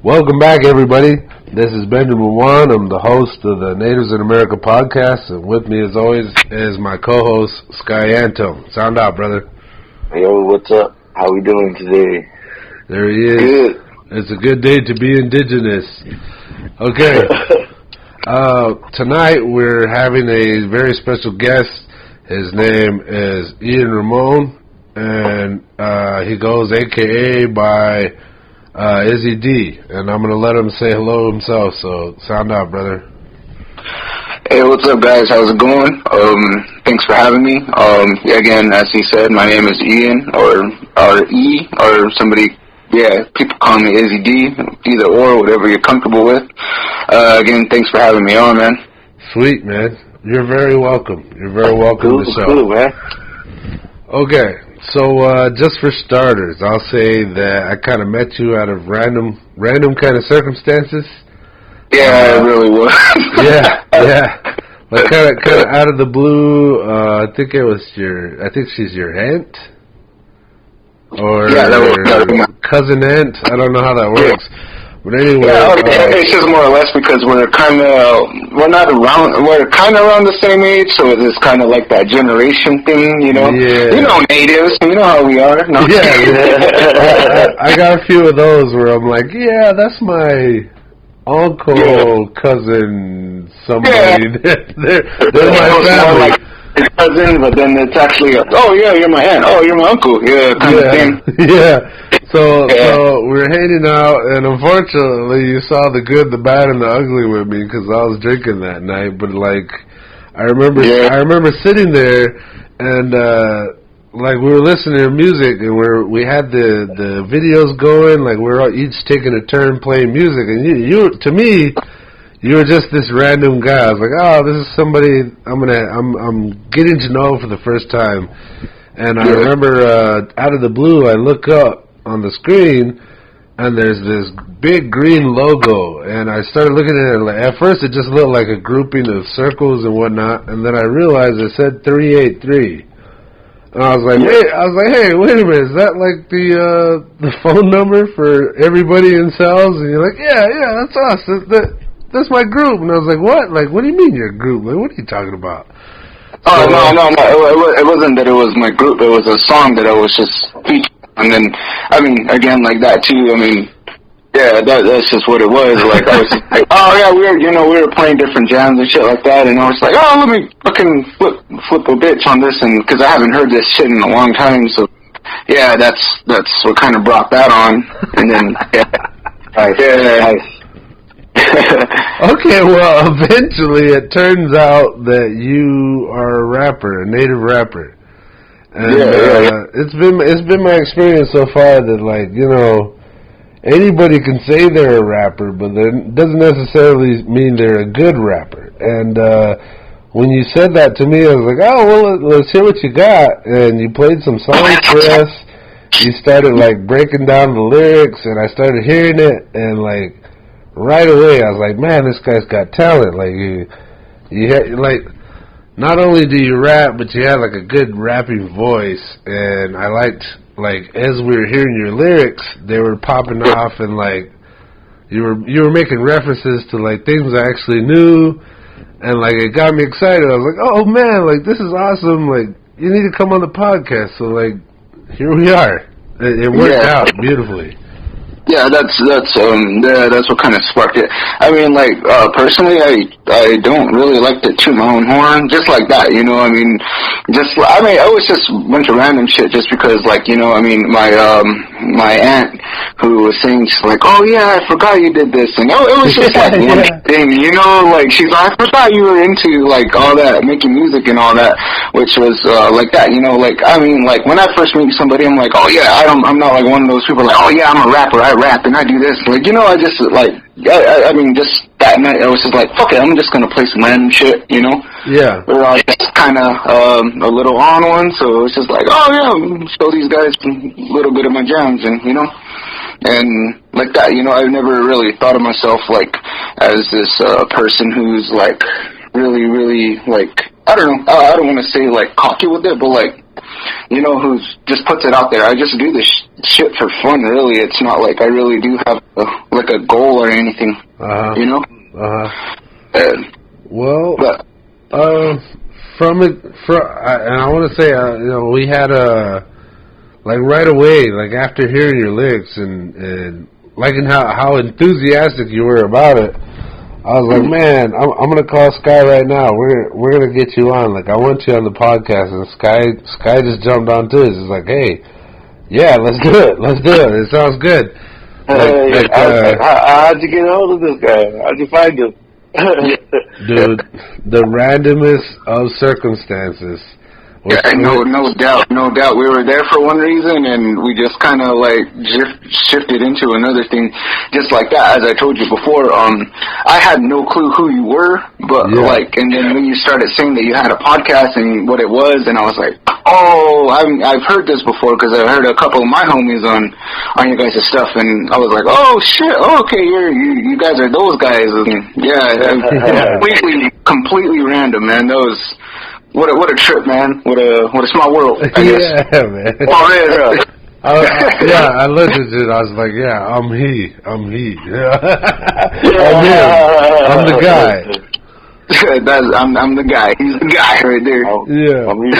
Welcome back, everybody. This is Benjamin Juan. I'm the host of the Natives in America podcast, and with me, as always, is my co-host, Sky Anto. Sound out, brother. Yo, what's up? How we doing today? There he is. Good. It's a good day to be indigenous. Okay. Tonight, we're having a very special guest. His name is Ian Ramon, and he goes AKA by IZZY D, and I'm going to let him say hello himself, so sound out, brother. Hey, what's up, guys? How's it going? Thanks for having me. Again, as he said, my name is Ian, or E, or somebody, people call me IZZY D, either or, whatever you're comfortable with. Again, thanks for having me on, man. Sweet, man. You're very welcome. You're very welcome to the show. Cool, man. Okay. So, just for starters, I'll say that I kind of met you out of random kind of circumstances. Yeah, it really was. yeah. Like kind of out of the blue. I think she's your aunt, or that was cousin aunt. I don't know how that works. But anyway, it's just more or less because we're kind of around the same age, so it's kind of like that generation thing, you know. Yeah. You know, natives, you know how we are. No? Yeah. I got a few of those where I'm like, yeah, that's my uncle, cousin, somebody. Yeah. they're my family. It's cousin, but then it's actually, you're my aunt. Oh, you're my uncle. Yeah, kind of thing. Yeah. So we're hanging out, and unfortunately, you saw the good, the bad, and the ugly with me because I was drinking that night. But like, I remember sitting there, and like we were listening to music, and we had the videos going, like we were all each taking a turn playing music, and you to me, you were just this random guy. I was like, oh, this is somebody I'm getting to know for the first time. And I remember out of the blue, I look up on the screen, and there's this big green logo, and I started looking at it. Like, at first, it just looked like a grouping of circles and whatnot, and then I realized it said 383. And I was like, hey, wait a minute, is that like the phone number for everybody in cells? And you're like, yeah, that's us. That's my group. And I was like, what? Like, what do you mean your group? Like, what are you talking about? Oh, no. It wasn't that it was my group. It was a song that I was just featuring. And then, I mean, again, like that, too. I mean, yeah, that's just what it was. Like, I was like, we were playing different jams and shit like that. And I was like, let me fucking flip a bitch on this. And because I haven't heard this shit in a long time. So, yeah, that's what kind of brought that on. And then, Nice. Okay, well, eventually it turns out that you are a rapper, a native rapper, and it's been my experience so far that, like, you know, anybody can say they're a rapper, but that doesn't necessarily mean they're a good rapper. And when you said that to me, I was like, oh, well, let's hear what you got. And you played some songs for us. You started like breaking down the lyrics, and I started hearing it, and like, right away, I was like, man, this guy's got talent. Like, you had, like, not only do you rap, but you had, like, a good rapping voice. And I liked, like, as we were hearing your lyrics, they were popping off, and, like, you were making references to, like, things I actually knew. And, like, it got me excited. I was like, oh, man, like, this is awesome. Like, you need to come on the podcast. So, like, here we are. It worked out beautifully. Yeah, that's what kind of sparked it. I mean, like, personally, I don't really like to toot my own horn, just like that, you know. I mean, it was just a bunch of random shit, just because, like, you know, I mean, my aunt who was saying, she's like, oh yeah, I forgot you did this, and it was just like one thing, you know, like, she's like, I forgot you were into, like, all that, making music and all that, which was, like that, you know, like, I mean, like, when I first meet somebody, I'm like, oh yeah, I'm not like one of those people like, oh yeah, I'm a rapper, I rap and I do this, like, you know, I just, like, I mean, just that night, I was just like, fuck it, I'm just gonna play some random shit, you know? Yeah. We were all just kind of, a little on one, so it's just like, oh yeah, show these guys a little bit of my jams, and, you know? And like that, you know, I've never really thought of myself, like, as this, person who's, like, really, like, I don't know, I don't want to say, like, cocky with it, but, like, you know, who just puts it out there. I just do this shit for fun, really. It's not like I really do have a goal or anything, you know. Well, but, and I want to say, you know, we had like right away, like after hearing your lyrics and liking how enthusiastic you were about it, I was like, man, I'm gonna call Sky right now. We're gonna get you on. Like, I want you on the podcast, and Sky just jumped onto it. It's like, hey, yeah, let's do it. It sounds good. How'd you get a hold of this guy? How'd you find him? Dude, the randomest of circumstances. Yeah, no doubt. We were there for one reason, and we just kind of like shifted into another thing, just like that. As I told you before, I had no clue who you were, but and then when you started saying that you had a podcast and what it was, and I was like, oh, I've heard this before because I've heard a couple of my homies on your guys' stuff, and I was like, oh shit, okay, you guys are those guys, and completely random, man. That was. What a trip, man! What a small world. I guess. Yeah, man. I listened to it. I was like, yeah, I'm he. I'm him. I'm the guy. I'm the guy. He's the guy right there. I'm the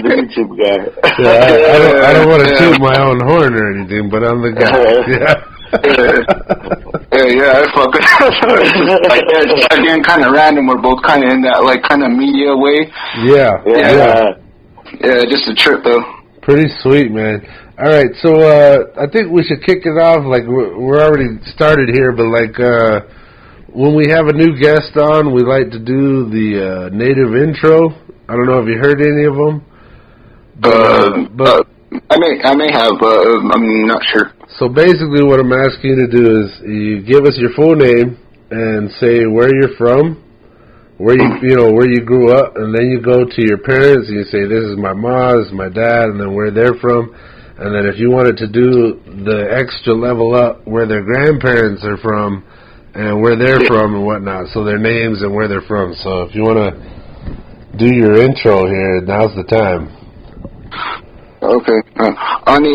YouTube guy. Yeah, I don't want to toot my own horn or anything, but I'm the guy. I fuck with that. Like, again, kind of random. We're both kind of in that, like, kind of media way. Yeah, just a trip, though. Pretty sweet, man. All right, so I think we should kick it off. Like, we're already started here, but, like, when we have a new guest on, we like to do the native intro. I don't know if you heard any of them. But I may have, I'm not sure. So basically what I'm asking you to do is you give us your full name and say where you're from, where you grew up, and then you go to your parents and you say, this is my mom, this is my dad, and then where they're from. And then if you wanted to do the extra level up, where their grandparents are from and where they're from and whatnot, so their names and where they're from. So if you want to do your intro here, now's the time. Okay. On the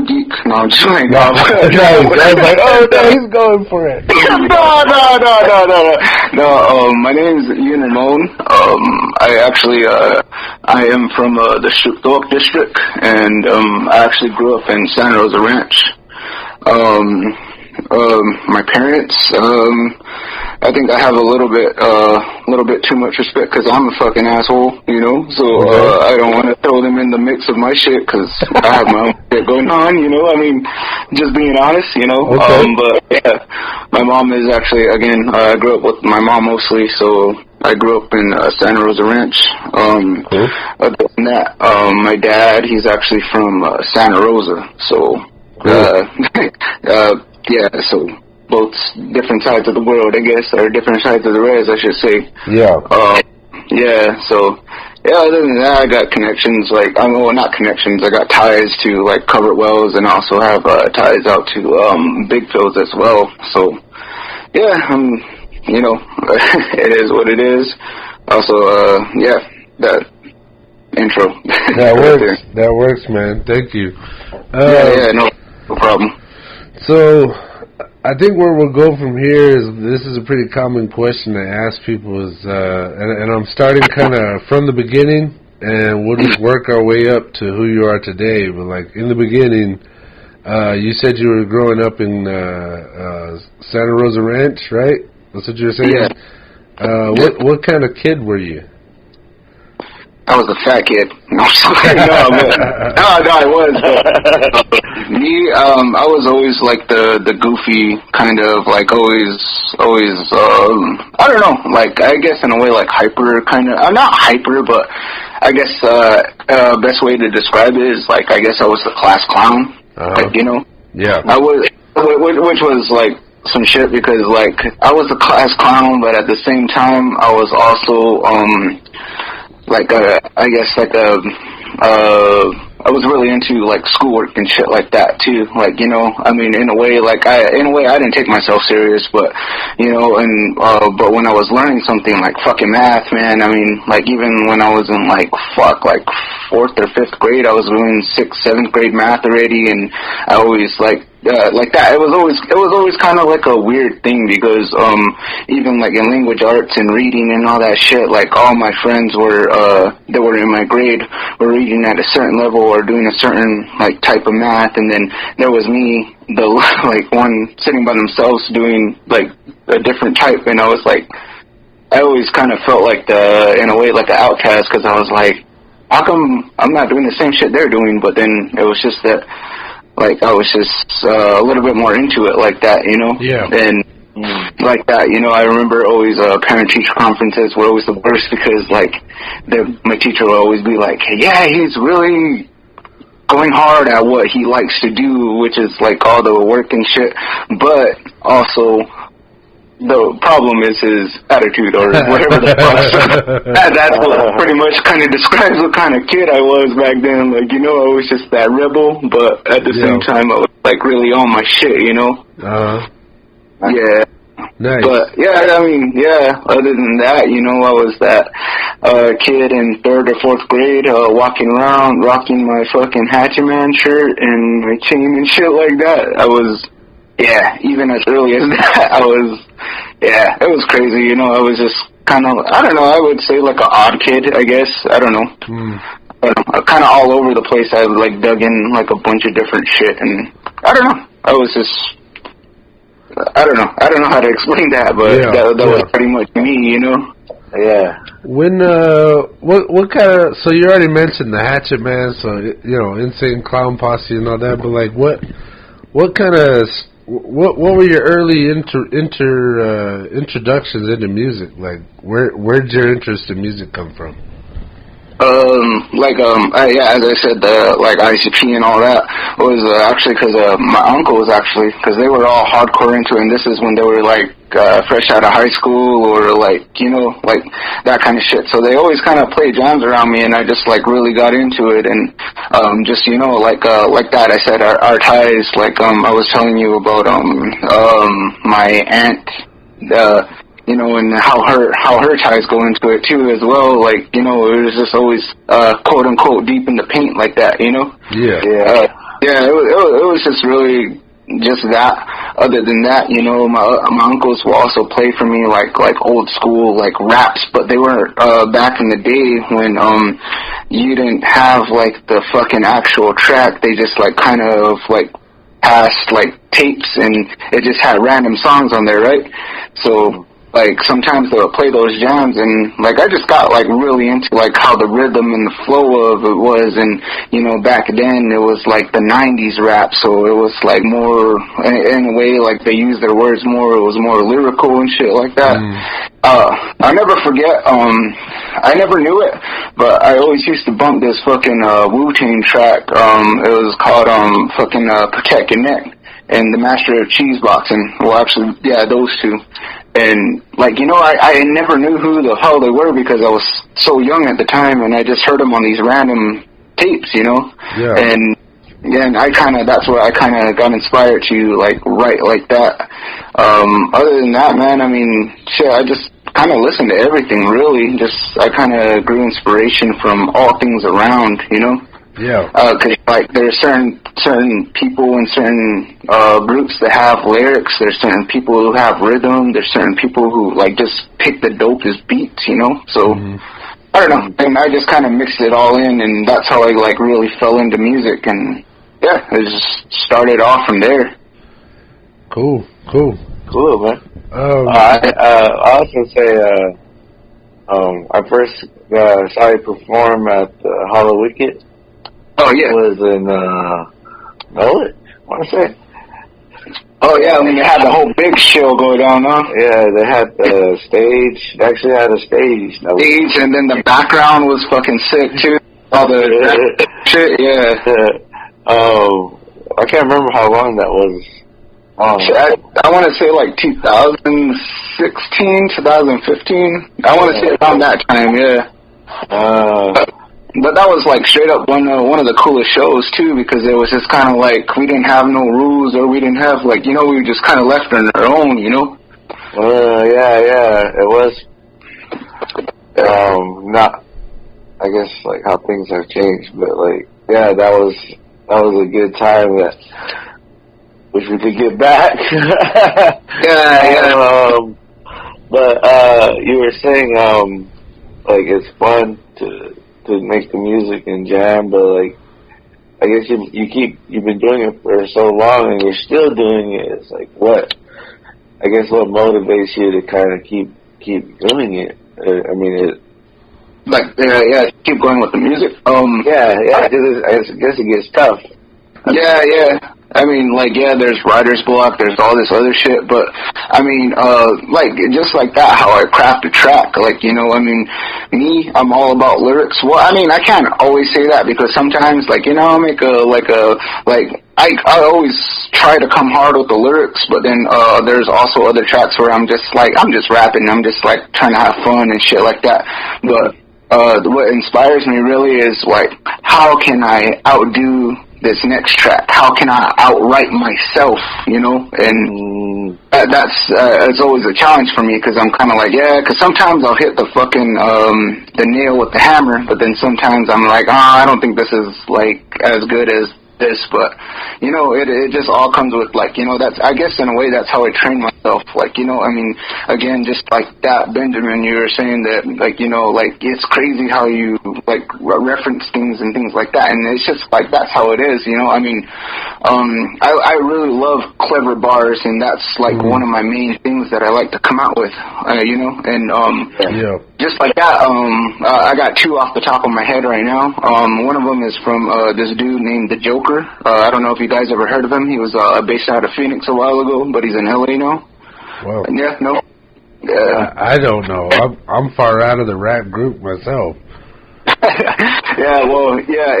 Geek. No, I'm just like, I was like, oh no, he's going for it. No, my name is Ramon. I actually, I am from the Thorpe district, and I actually grew up in Santa Rosa Ranch. My parents, I think I have a little bit too much respect because I'm a fucking asshole, you know. So I don't want to throw them in the mix of my shit because I have my own shit going on, you know. I mean, just being honest, you know. But yeah, my mom is actually, again, I grew up with my mom mostly, so I grew up in Santa Rosa Ranch. Other than that, my dad, he's actually from Santa Rosa, so yeah, so both different sides of the world, I guess, or different sides of the res, I should say. Other than that, I got connections, like, not connections, I got ties to, like, covered wells, and also have ties out to big fields as well. So, yeah, you know, it is what it is. Also, that intro. That works, man. Thank you. No problem. So, I think where we'll go from here is, this is a pretty common question I ask people is, and I'm starting kind of from the beginning, and we'll just work our way up to who you are today. But like in the beginning, you said you were growing up in Santa Rosa Ranch, right? That's what you were saying? Yeah. What kind of kid were you? I was a fat kid. No, I was. Me, I was always like the goofy kind of, like always. I don't know, like I guess in a way like hyper kind of. Not hyper, but I guess best way to describe it is like I guess I was the class clown. Like, you know. Yeah. I was, which was like some shit because like I was the class clown, but at the same time I was also I was really into like schoolwork and shit like that too. Like, you know, I mean, in a way I didn't take myself serious, but you know, and but when I was learning something like fucking math, man, I mean, like even when I was in like 4th or 5th grade, I was doing 6th, 7th grade math already, and I always like like that. It was always kind of like a weird thing because even like in language arts and reading and all that shit, like all my friends were that were in my grade were reading at a certain level or doing a certain like type of math, and then there was me, the like one sitting by themselves doing like a different type, and I was like, I always kind of felt like in a way like an outcast because I was like, how come I'm not doing the same shit they're doing? But then it was just that, like, I was just a little bit more into it like that, you know? Yeah. And like that, you know, I remember always parent-teacher conferences were always the worst because, like, my teacher would always be like, hey, yeah, he's really going hard at what he likes to do, which is, like, all the work and shit, but also the problem is his attitude or whatever the fuck. That's what pretty much kind of describes what kind of kid I was back then. Like, you know, I was just that rebel, but at the same time, I was like really on my shit, you know? Yeah. Nice. But yeah, I mean, yeah, other than that, you know, I was that kid in 3rd or 4th grade walking around rocking my fucking Hatchet Man shirt and my chain and shit like that. I was, yeah, even as early as that, I was, yeah, it was crazy, you know, I was just kind of, I don't know, I would say like an odd kid, I guess, I don't know. Kind of all over the place. I like dug in like a bunch of different shit, and I don't know, I was just, I don't know how to explain that, but that was pretty much me, you know? Yeah. When, what kind of, so you already mentioned the Hatchet Man, so, you know, Insane Clown Posse and all that, but like, what kind of, what were your early introductions into music? Like, where'd your interest in music come from? Yeah, as I said, like ICP and all that was actually because my uncle was actually, because they were all hardcore into it, and this is when they were like fresh out of high school or like, you know, like that kind of shit. So they always kind of played jams around me, and I just like really got into it, and just, you know, like that. I said our ties, like I was telling you about my aunt, you know, and how her ties go into it too as well. Like, you know, it was just always quote unquote deep in the paint like that, you know. Yeah. It was just really just that. Other than that, you know, my uncles will also play for me like old school like raps, but they were back in the day when you didn't have like the fucking actual track. They just like kind of like passed like tapes, and it just had random songs on there, right? So like sometimes they would play those jams, and like I just got like really into like how the rhythm and the flow of it was, and you know, back then it was like the 90s rap, so it was like more in a way like they used their words more, it was more lyrical and shit like that. I never forget, I never knew it, but I always used to bump this fucking Wu-Tang track. It was called fucking Protect Your Neck and the Master of Cheese Boxing. Well, actually, yeah, those two. And, like, you know, I never knew who the hell they were because I was so young at the time, and I just heard them on these random tapes, you know? Yeah. And that's where I kind of got inspired to, like, write like that. Other than that, man, I mean, shit, I just kind of listened to everything, really. I kind of grew inspiration from all things around, you know? Yeah. Cause like there's certain people and certain groups that have lyrics. There's certain people who have rhythm. There's certain people who like just pick the dopest beats, you know. So I don't know. And I just kind of mixed it all in, and that's how I like really fell into music. And yeah, it just started off from there. Cool, man. I also say I first started to perform at Hollow Wicked. Oh, yeah. It was in, Mellet, I want to say. Oh, yeah, I mean, they had the whole big show going on, huh? Yeah, they had the stage. They actually had a stage. And then the background was fucking sick, too. All the shit, yeah. I can't remember how long that was. I want to say, like, 2016, 2015. I want to say around that time, yeah. But that was like straight up one of the coolest shows too, because it was just kind of like we didn't have no rules, or we didn't have like, you know, we were just kind of left on our own, you know. Yeah, it was not, I guess, like how things have changed, but like, yeah, that was a good time. That wish we could get back. Yeah. But you were saying like it's fun to make the music and jam, but like I guess you've been doing it for so long and you're still doing it. It's like what motivates you to kind of keep doing it? I mean, keep going with the music. I guess it gets tough. Yeah. I mean, there's writer's block, there's all this other shit, but, I mean, just like that, how I craft a track, I'm all about lyrics. Well, I mean, I can't always say that, because sometimes, I'll make I always try to come hard with the lyrics, but then, there's also other tracks where I'm just rapping, I'm just, trying to have fun and shit like that, but, what inspires me really is, how can I outdo this next track? How can I outright myself, And it's always a challenge for me, because I'm kind of because sometimes I'll hit the fucking, the nail with the hammer, but then sometimes I'm I don't think this is, as good as this, but, it just all comes with, that's, I guess in a way that's how I train myself, again, just like that, Benjamin, you were saying that, it's crazy how you, reference things and things like that, and it's just, that's how it is, I really love clever bars, and that's, one of my main things that I like to come out with, and, just like that, I got two off the top of my head right now. One of them is from, this dude named The Joker. I don't know if you guys ever heard of him. He was based out of Phoenix a while ago, but he's in LA now. Well, yeah, no. I don't know. I'm far out of the rap group myself.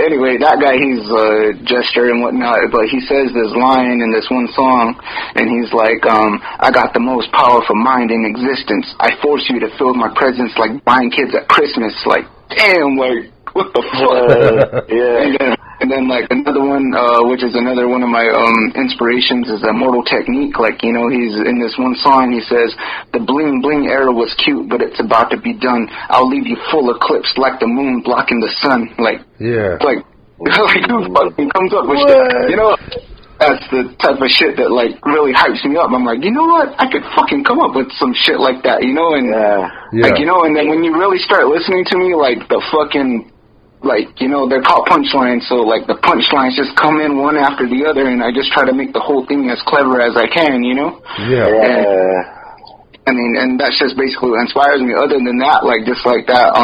Anyway, that guy, he's a jester and whatnot, but he says this line in this one song, and he's I got the most powerful mind in existence. I force you to feel my presence like buying kids at Christmas. Damn, what the fuck? And then another one, which is another one of my inspirations, is Mortal Technique. He's in this one song, he says, the bling bling era was cute, but it's about to be done. I'll leave you full eclipsed like the moon blocking the sun. Who fucking comes up with shit? That's the type of shit that really hypes me up. I'm you know what? I could fucking come up with some shit like that, and and then when you really start listening to me, the fucking they're called punchlines, so the punchlines just come in one after the other, and I just try to make the whole thing as clever as I can, And that's just basically what inspires me. Other than that, just like that,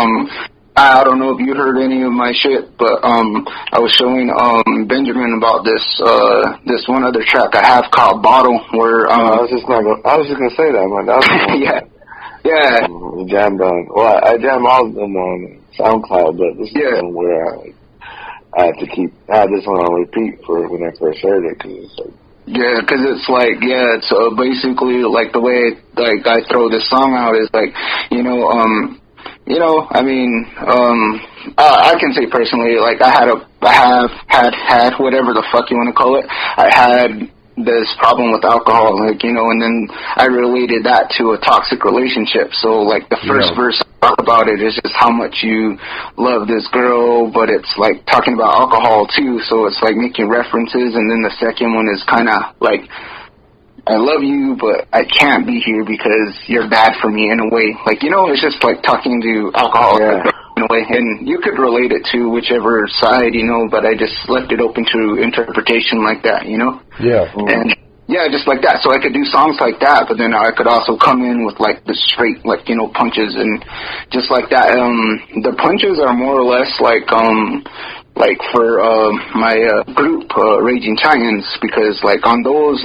I don't know if you heard any of my shit, but I was showing Benjamin about this one other track I have called Bottle, where I was just gonna say that, man. That was yeah. Jammed on. Well, I jam all of them on SoundCloud, but this is one where I had this one on repeat for when I first heard it, because it's because it's it's basically the way I throw this song out is I can say personally, I have had whatever the fuck you want to call it. I had this problem with alcohol, and then I related that to a toxic relationship. So, the first verse I talk about it is just how much you love this girl, but it's talking about alcohol too. So it's making references, and then the second one is kind of I love you, but I can't be here because you're bad for me in a way. It's just talking to alcohol in a way, and you could relate it to whichever side, but I just left it open to interpretation like that, Yeah. And just like that. So I could do songs like that, but then I could also come in with the straight, punches, and just like that. The punches are more or less for my group, Raging Titans, because on those,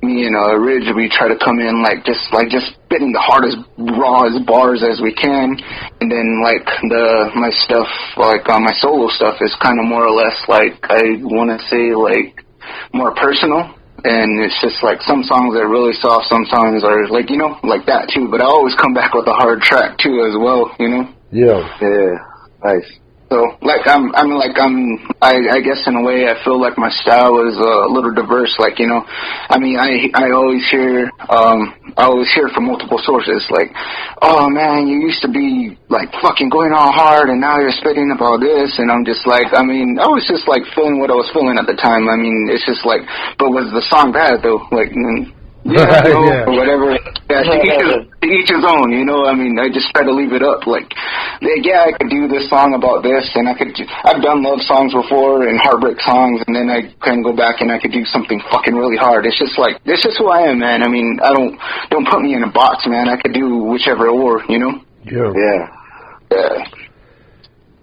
me and Ridge, we try to come in just spitting the hardest, rawest bars as we can, and then my stuff, my solo stuff is kind of more or less I want to say more personal, and it's just some songs are really soft, some songs are like that too, but I always come back with a hard track too as well, Yeah. Yeah, nice. So, like, I guess in a way I feel like my style is a little diverse. Like, you know, I mean, I always hear from multiple sources, like, oh man, you used to be like fucking going all hard and now you're spitting about this, and I'm just like, I mean, I was just like feeling what I was feeling at the time. I mean, it's just like, but was the song bad though? Like, yeah, you know, Yeah. or whatever. Yeah, to each his own, you know. I mean, I just try to leave it up. Like, yeah, I could do this song about this, and I've done love songs before and heartbreak songs, and then I can go back and I could do something fucking really hard. It's just like, this is who I am, man. I mean, don't put me in a box, man. I could do whichever or, you know. Yeah.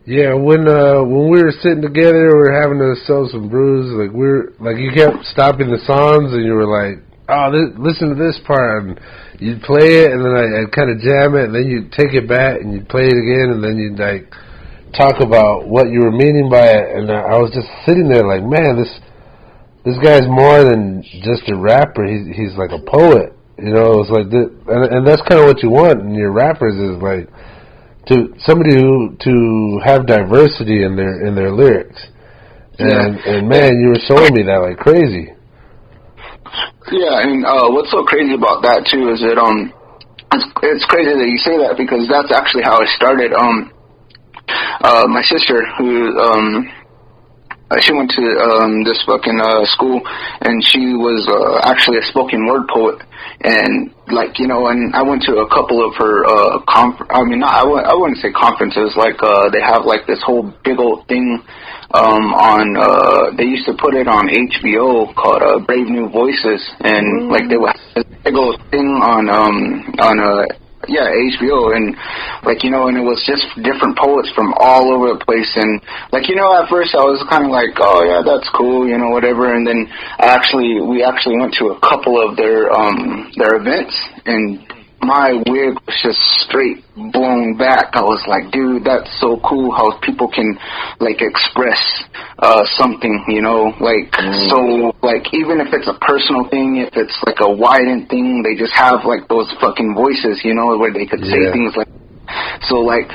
Yeah, when we were sitting together, we were having ourselves some brews. Like you kept stopping the songs, and you were like, "Oh, listen to this part," and you'd play it, and then I'd kind of jam it, and then you'd take it back, and you'd play it again, and then you'd like talk about what you were meaning by it. And I was just sitting there like, man, this guy's more than just a rapper. He's like a poet, you know. It's like this, and that's kind of what you want in your rappers, is like to somebody to have diversity in their lyrics. And man, you were showing me that like crazy. Yeah, and what's so crazy about that too is that it's crazy that you say that, because that's actually how I started. My sister, who she went to this fucking school, and she was actually a spoken word poet, and like, you know, and I went to a couple of her I wouldn't say conferences, like they have like this whole big old thing on they used to put it on HBO called Brave New Voices, and like they would have this big old thing on HBO, and like, you know, and it was just different poets from all over the place, and like, you know, at first I was kind of like, oh yeah, that's cool, you know, whatever, and then we actually went to a couple of their events, and my wig was just straight blown back. I was like, dude, that's so cool how people can like express something, you know, like so, like, even if it's a personal thing, if it's like a widened thing, they just have like those fucking voices, you know, where they could say things like, so like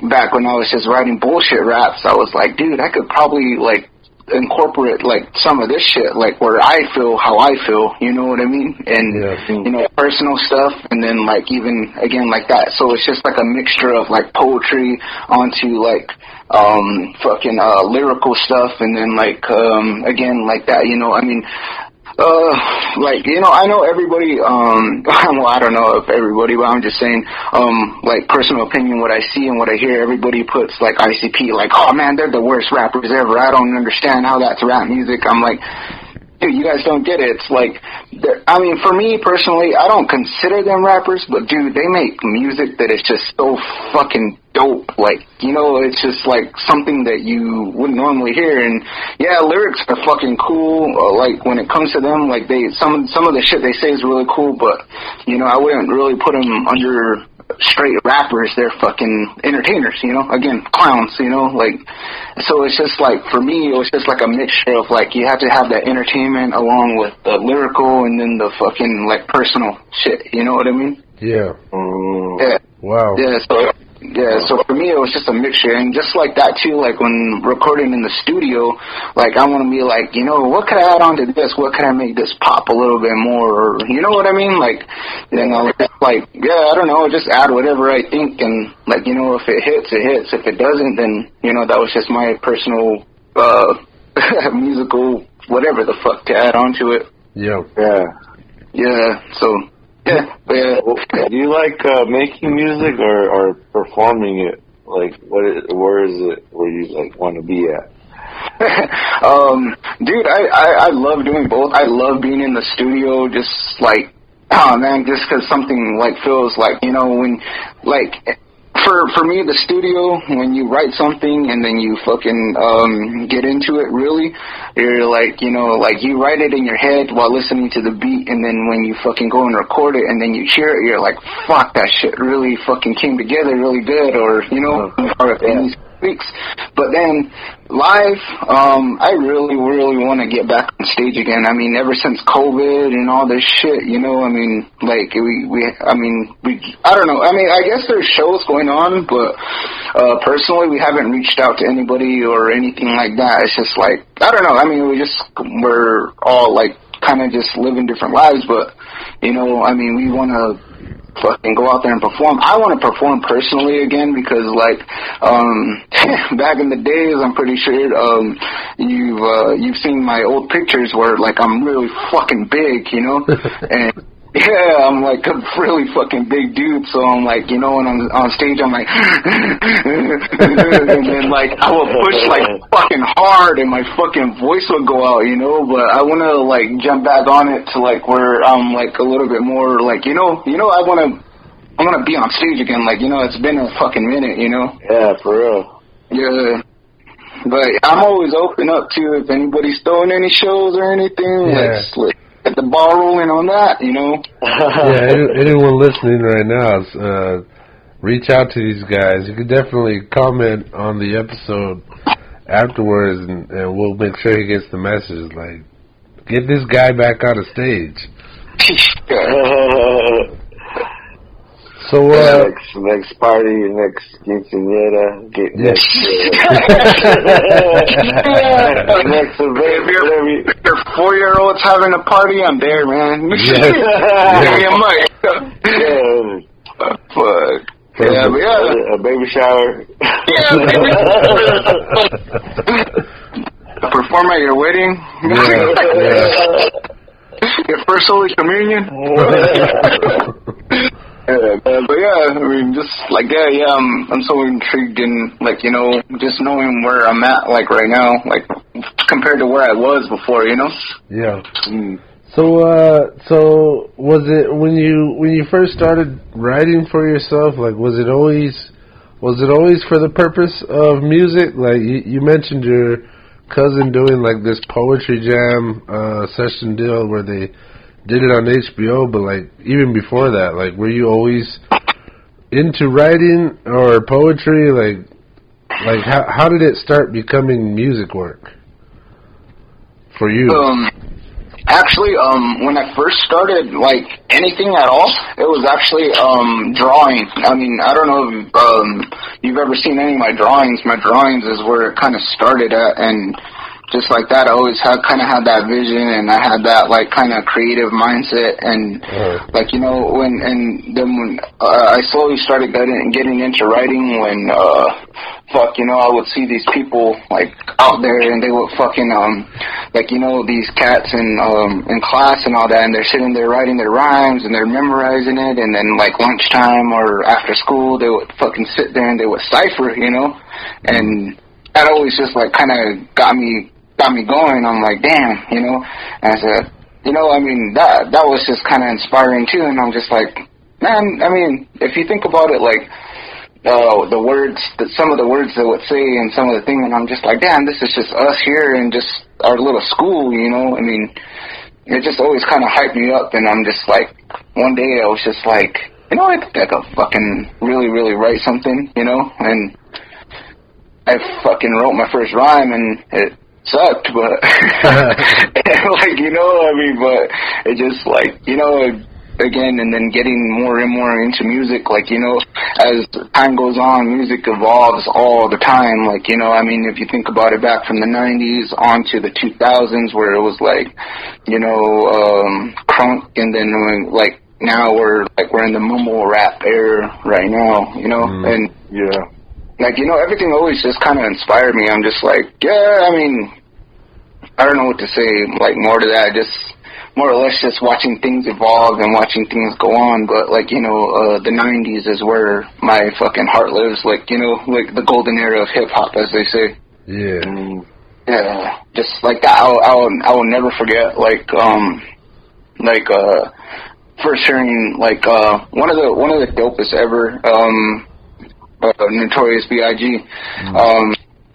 back when I was just writing bullshit raps, I was like, dude, I could probably like incorporate like some of this shit, like where I feel how I feel, you know what I mean, and you know, personal stuff, and then like even again like that. So it's just like a mixture of like poetry onto like fucking lyrical stuff, and then like again like that, you know. I mean, like, you know, I know everybody, well, I don't know if everybody, but I'm just saying, like, personal opinion, what I see and what I hear, everybody puts, like, ICP, like, oh, man, they're the worst rappers ever. I don't understand how that's rap music. I'm like, dude, you guys don't get it. It's like, I mean, for me personally, I don't consider them rappers, but dude, they make music that is just so fucking dope. Like, you know, it's just like something that you wouldn't normally hear. And yeah, lyrics are fucking cool. Like, when it comes to them, like, some of the shit they say is really cool, but you know, I wouldn't really put them under straight rappers. They're fucking entertainers, you know, again, clowns, you know, like, so it's just like, for me, it was just like a mixture of like, you have to have that entertainment along with the lyrical and then the fucking like personal shit, you know what I mean? Yeah. Yeah. Wow. Yeah, so for me it was just a mixture, and just like that too, like when recording in the studio, like I want to be like, you know, what could I add on to this? What could I make this pop a little bit more? Or, you know what I mean? Like, then I was just like, yeah, I don't know, just add whatever I think, and like, you know, if it hits, it hits. If it doesn't, then, you know, that was just my personal musical whatever the fuck to add on to it. Yeah. So. Yeah. Do you like making music or performing it? Like, where is it where you like want to be at? Dude, I love doing both. I love being in the studio, just like, oh man, just 'cause something like feels like, you know, when like. For me, the studio, when you write something and then you fucking get into it, really, you're like, you know, like you write it in your head while listening to the beat, and then when you fucking go and record it and then you hear it, you're like, fuck, that shit really fucking came together really good, or, you know, or things. weeks. But then live, I really want to get back on stage again. I mean, ever since COVID and all this shit, you know, I mean, like, I don't know. I mean, I guess there's shows going on, but personally, we haven't reached out to anybody or anything like that. It's just like, I don't know. I mean, we're all like kind of just living different lives, but, you know, I mean, we want to fucking go out there and perform. I want to perform personally again because, like, back in the days, I'm pretty sure you've seen my old pictures where, like, I'm really fucking big, you know, and yeah, I'm like a really fucking big dude, so I'm like, you know, when I'm on stage, I'm like, and then, like, I will push, like, fucking hard, and my fucking voice will go out, you know, but I want to, like, jump back on it to, like, where I'm, like, a little bit more, like, you know, I want to be on stage again, like, you know, it's been a fucking minute, you know? Yeah, for real. Yeah. But I'm always open up to if anybody's throwing any shows or anything, like, get the ball rolling on that, you know? Yeah, anyone listening right now, reach out to these guys. You can definitely comment on the episode afterwards, and we'll make sure he gets the message. Like, get this guy back on the stage. So, next party, next quinceañera, next event. If your 4-year-old's having a party, I'm there, man. Yes. Give me a mic. Fuck. Yeah, but yeah. A baby shower. Yeah, baby shower. Perform at your wedding. Yeah. Your first Holy Communion. But yeah, I mean, just like I'm so intrigued in, like, you know, just knowing where I'm at, like, right now, like, compared to where I was before, you know. Yeah. So was it when you first started writing for yourself? Like, was it always for the purpose of music? Like, you mentioned your cousin doing, like, this poetry jam session deal where they did it on HBO, but, like, even before that, like, were you always into writing or poetry? Like how did it start becoming music work for you? Actually, when I first started, like, anything at all, it was actually drawing. I mean, I don't know if you've ever seen any of my drawings. My drawings is where it kind of started at, and just like that, I always kind of had that vision, and I had that, like, kind of creative mindset, and like, you know, when I slowly started getting into writing, when you know, I would see these people, like, out there, and they would fucking like, you know, these cats in class and all that, and they're sitting there writing their rhymes and they're memorizing it, and then, like, lunchtime or after school, they would fucking sit there and they would cipher, you know, and that always just, like, kind of got me going. I'm like, damn, you know. And I said, you know, I mean, that was just kind of inspiring too. And I'm just like, man, I mean, if you think about it, like, the words, some of the words they would say and some of the things, and I'm just like, damn, this is just us here in just our little school, you know. I mean, it just always kind of hyped me up. And I'm just like, one day I was just like, you know, I think I could fucking really, really write something, you know. And I fucking wrote my first rhyme, and it sucked, but like, you know, I mean, but it just, like, you know, again, and then getting more and more into music, like, you know, as time goes on, music evolves all the time. Like, you know, I mean, if you think about it, back from the 90s on to the 2000s, where it was like, you know, crunk, and then, like, now we're in the mumble rap era right now, you know. And yeah, like, you know, everything always just kind of inspired me. I'm just like, yeah, I mean, I don't know what to say, like, more to that, just more or less just watching things evolve and watching things go on. But, like, you know, the 90s is where my fucking heart lives, like, you know, like the golden era of hip-hop, as they say. Yeah. Yeah, just like that. I will never forget, like, first hearing, like, one of the dopest ever, Notorious B.I.G.,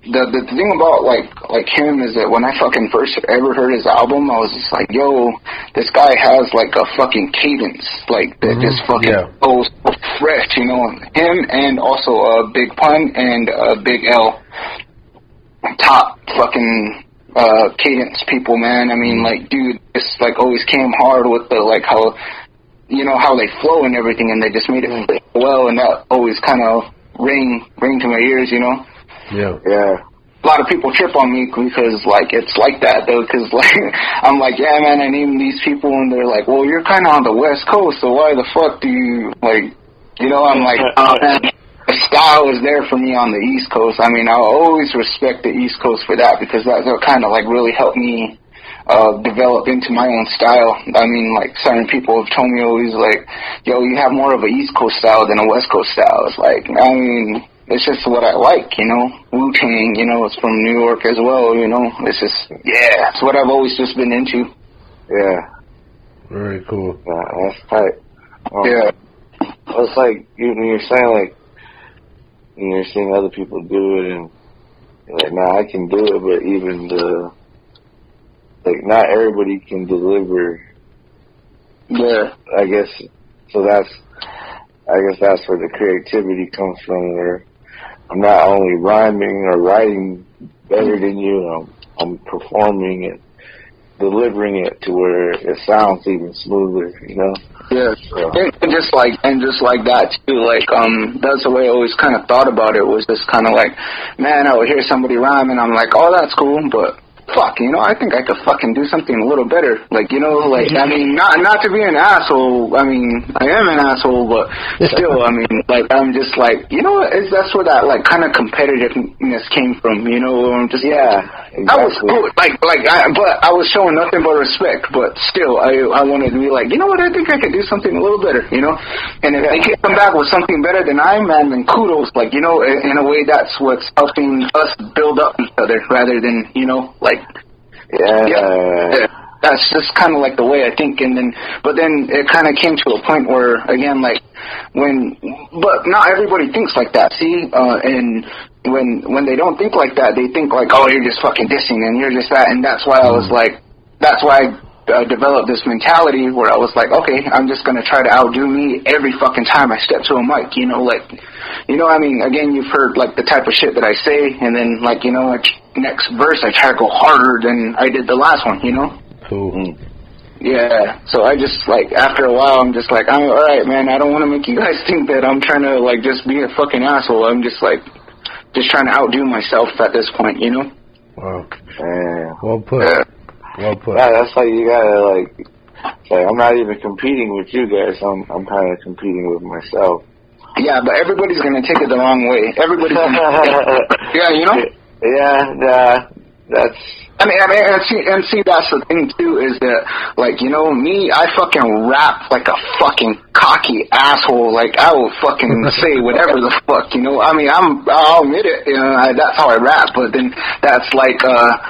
the thing about like him is that when I fucking first ever heard his album, I was just like, yo, this guy has like a fucking cadence, like that just fucking goes fresh, you know. Him and also Big Pun and Big L, top fucking cadence people, man. I mean, like, dude, it's like always came hard with the like how, you know, how they flow and everything, and they just made it well, and that always kind of ring to my ears, you know. Yeah. A lot of people trip on me because, like, it's like that, though, because, like, I'm like, yeah, man, I named these people, and they're like, well, you're kind of on the West Coast, so why the fuck do you, like, you know, I'm like, oh, man, the style is there for me on the East Coast. I mean, I'll always respect the East Coast for that, because that kind of, like, really helped me develop into my own style. I mean, like, certain people have told me always, like, yo, you have more of a East Coast style than a West Coast style. It's like, I mean, it's just what I like, you know. Wu-Tang, you know, it's from New York as well, you know. It's just, yeah, it's what I've always just been into. Yeah. Very cool. Yeah, that's tight. Yeah. It's like, you're saying, like, you're seeing other people do it, and you're like, nah, I can do it, but even like, not everybody can deliver. Yeah. I guess that's where the creativity comes from, where I'm not only rhyming or writing better than you, I'm performing it, delivering it to where it sounds even smoother, you know? Yeah, so. and just like that too. Like, that's the way I always kind of thought about it. Was just kind of like, man, I would hear somebody rhyme, and I'm like, oh, that's cool, but fuck, you know, I think I could fucking do something a little better. Like, you know, like, I mean, not to be an asshole. I mean, I am an asshole, but still, I mean, like, I'm just like, you know, that's where that, like, kind of competitiveness came from, you know? I'm just, exactly. I was cool, but I was showing nothing but respect, but still, I wanted to be like, you know what, I think I could do something a little better, you know? And if they can come back with something better than I am, man, then kudos. Like, you know, in a way, that's what's helping us build up each other rather than, you know, like, yeah, that's just kind of like the way I think. But then it kind of came to a point where, again, like, but not everybody thinks like that, see? And when they don't think like that, they think like, oh, you're just fucking dissing and you're just that. And that's why I was like, that's why I developed this mentality where I was like, okay, I'm just going to try to outdo me every fucking time I step to a mic, you know, like, you know, I mean, again, you've heard, like, the type of shit that I say, and then, like, you know, like, next verse I try to go harder than I did the last one, you know? Cool. Yeah, so I just, like, after a while, I'm just like, I'm alright, man, I don't want to make you guys think that I'm trying to, like, just be a fucking asshole. I'm just, like, just trying to outdo myself at this point, you know? Wow. Well put. Well put. Yeah, that's like, you gotta, like, say, I'm not even competing with you guys, I'm kind of competing with myself. Yeah, but everybody's gonna take it the wrong way. Everybody's gonna, yeah, you know? Yeah, that's... I mean, and see, that's the thing, too, is that, like, you know, me, I fucking rap like a fucking cocky asshole. Like, I will fucking say whatever the fuck, you know? I mean, I'll admit it, you know, that's how I rap, but then that's like,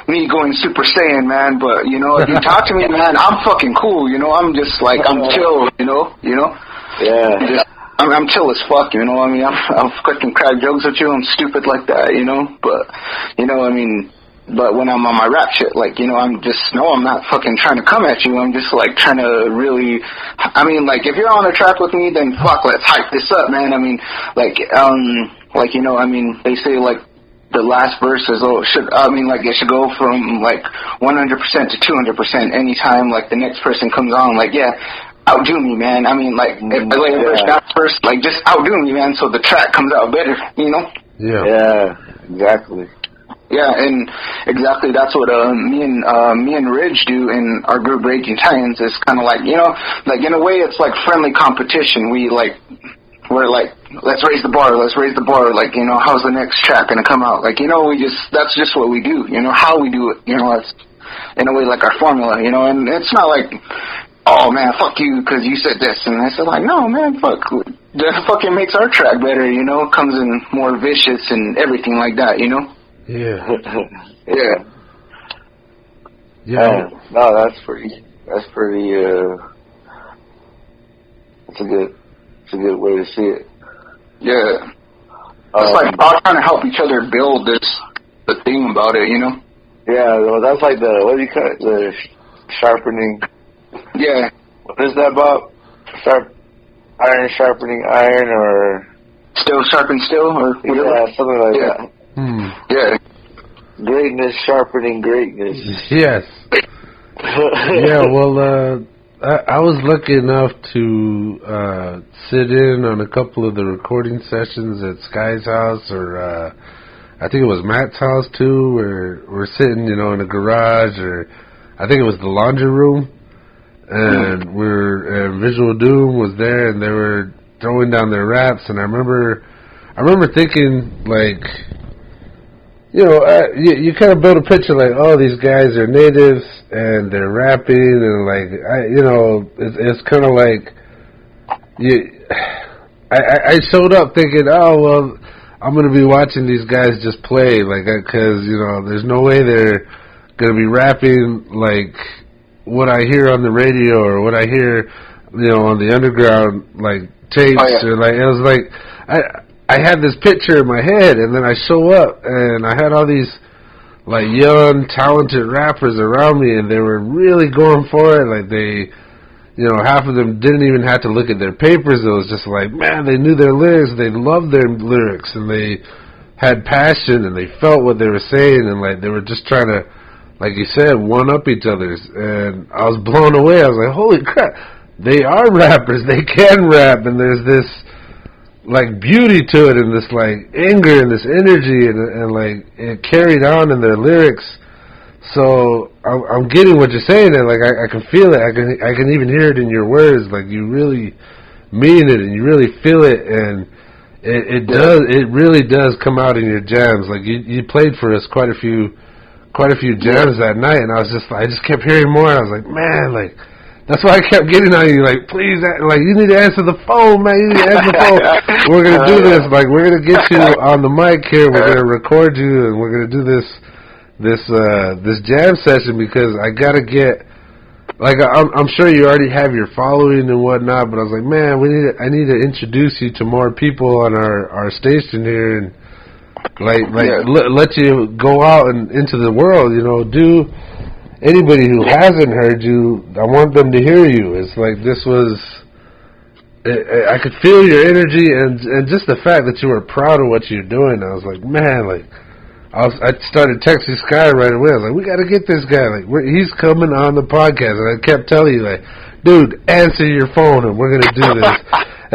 me going Super Saiyan, man. But, you know, if you talk to me, man, I'm fucking cool, you know? I'm just, like, I'm chill, you know? Yeah. I'm chill as fuck, you know? I mean, I'm fucking crack jokes with you, I'm stupid like that, you know? But, you know, I mean... But when I'm on my rap shit, like, you know, I'm not fucking trying to come at you. I'm just, like, trying to really, I mean, like, if you're on a track with me, then fuck, let's hype this up, man. I mean, like, you know, I mean, they say, like, the last verse is, it should go from, like, 100% to 200% anytime, like, the next person comes on, like, yeah, outdo me, man. I mean, like, if I lay a verse down first, like, just outdo me, man, so the track comes out better, you know? Yeah, exactly. Yeah, and exactly that's what me and Ridge do in our group Raging Titans. Is kind of like, you know, like in a way it's like friendly competition. We're like, let's raise the bar, like, you know, how's the next track gonna come out? Like, you know, that's just what we do, you know, how we do it, you know, it's in a way like our formula, you know, and it's not like, oh man, fuck you because you said this, and I said like, no man, fuck, that fucking makes our track better, you know, comes in more vicious and everything like that, you know. Yeah. No, that's pretty, it's a good way to see it. Yeah. It's like all trying to help each other build this the theme about it, you know? Yeah, well, that's like the, what do you call it? The sharpening. Yeah. What is that about? Iron sharpening iron, or Still sharpen still, or whatever? Yeah, something like that. Yeah. Greatness sharpening greatness. Yes. Yeah, well, I was lucky enough to sit in on a couple of the recording sessions at Sky's house, or I think it was Matt's house too, where we're sitting, in a garage, or I think it was the laundry room, and Visual Doom was there, and they were throwing down their raps, and I remember thinking, like, you kind of build a picture like, oh, these guys are natives and they're rapping, and like, it's kind of like I showed up thinking, oh well, I'm gonna be watching these guys just play, like, because there's no way they're gonna be rapping like what I hear on the radio or what I hear, on the underground, like, tapes. Oh, yeah. Or like, it was like I had this picture in my head, and then I show up, and I had all these, like, young, talented rappers around me, and they were really going for it. Like, they, half of them didn't even have to look at their papers. It was just like, man, they knew their lyrics, they loved their lyrics, and they had passion, and they felt what they were saying, and, like, they were just trying to, like you said, one-up each other's. And I was blown away. I was like, holy crap, they are rappers, they can rap, and there's this, like, beauty to it, and this, like, anger and this energy, and like, it carried on in their lyrics. So I'm getting what you're saying, and like, I can feel it. I can even hear it in your words. Like, you really mean it, and you really feel it, and it really does come out in your jams. Like, you played for us quite a few jams that night, and I just kept hearing more. I was like, man, like, that's why I kept getting on you, like, please, like, you need to answer the phone, man, you need to answer the phone. We're going to do this, like, we're going to get you on the mic here, we're going to record you, and we're going to do this jam session, because I got to get, like, I'm sure you already have your following and whatnot, but I was like, man, I need to introduce you to more people on our station here, and, let you go out and into the world, do... Anybody who hasn't heard you, I want them to hear you. It's like, this was, I could feel your energy, and just the fact that you were proud of what you're doing. I was like, man, like, I started texting Sky right away. I was like, we got to get this guy. Like, he's coming on the podcast. And I kept telling you, like, dude, answer your phone, and we're going to do this.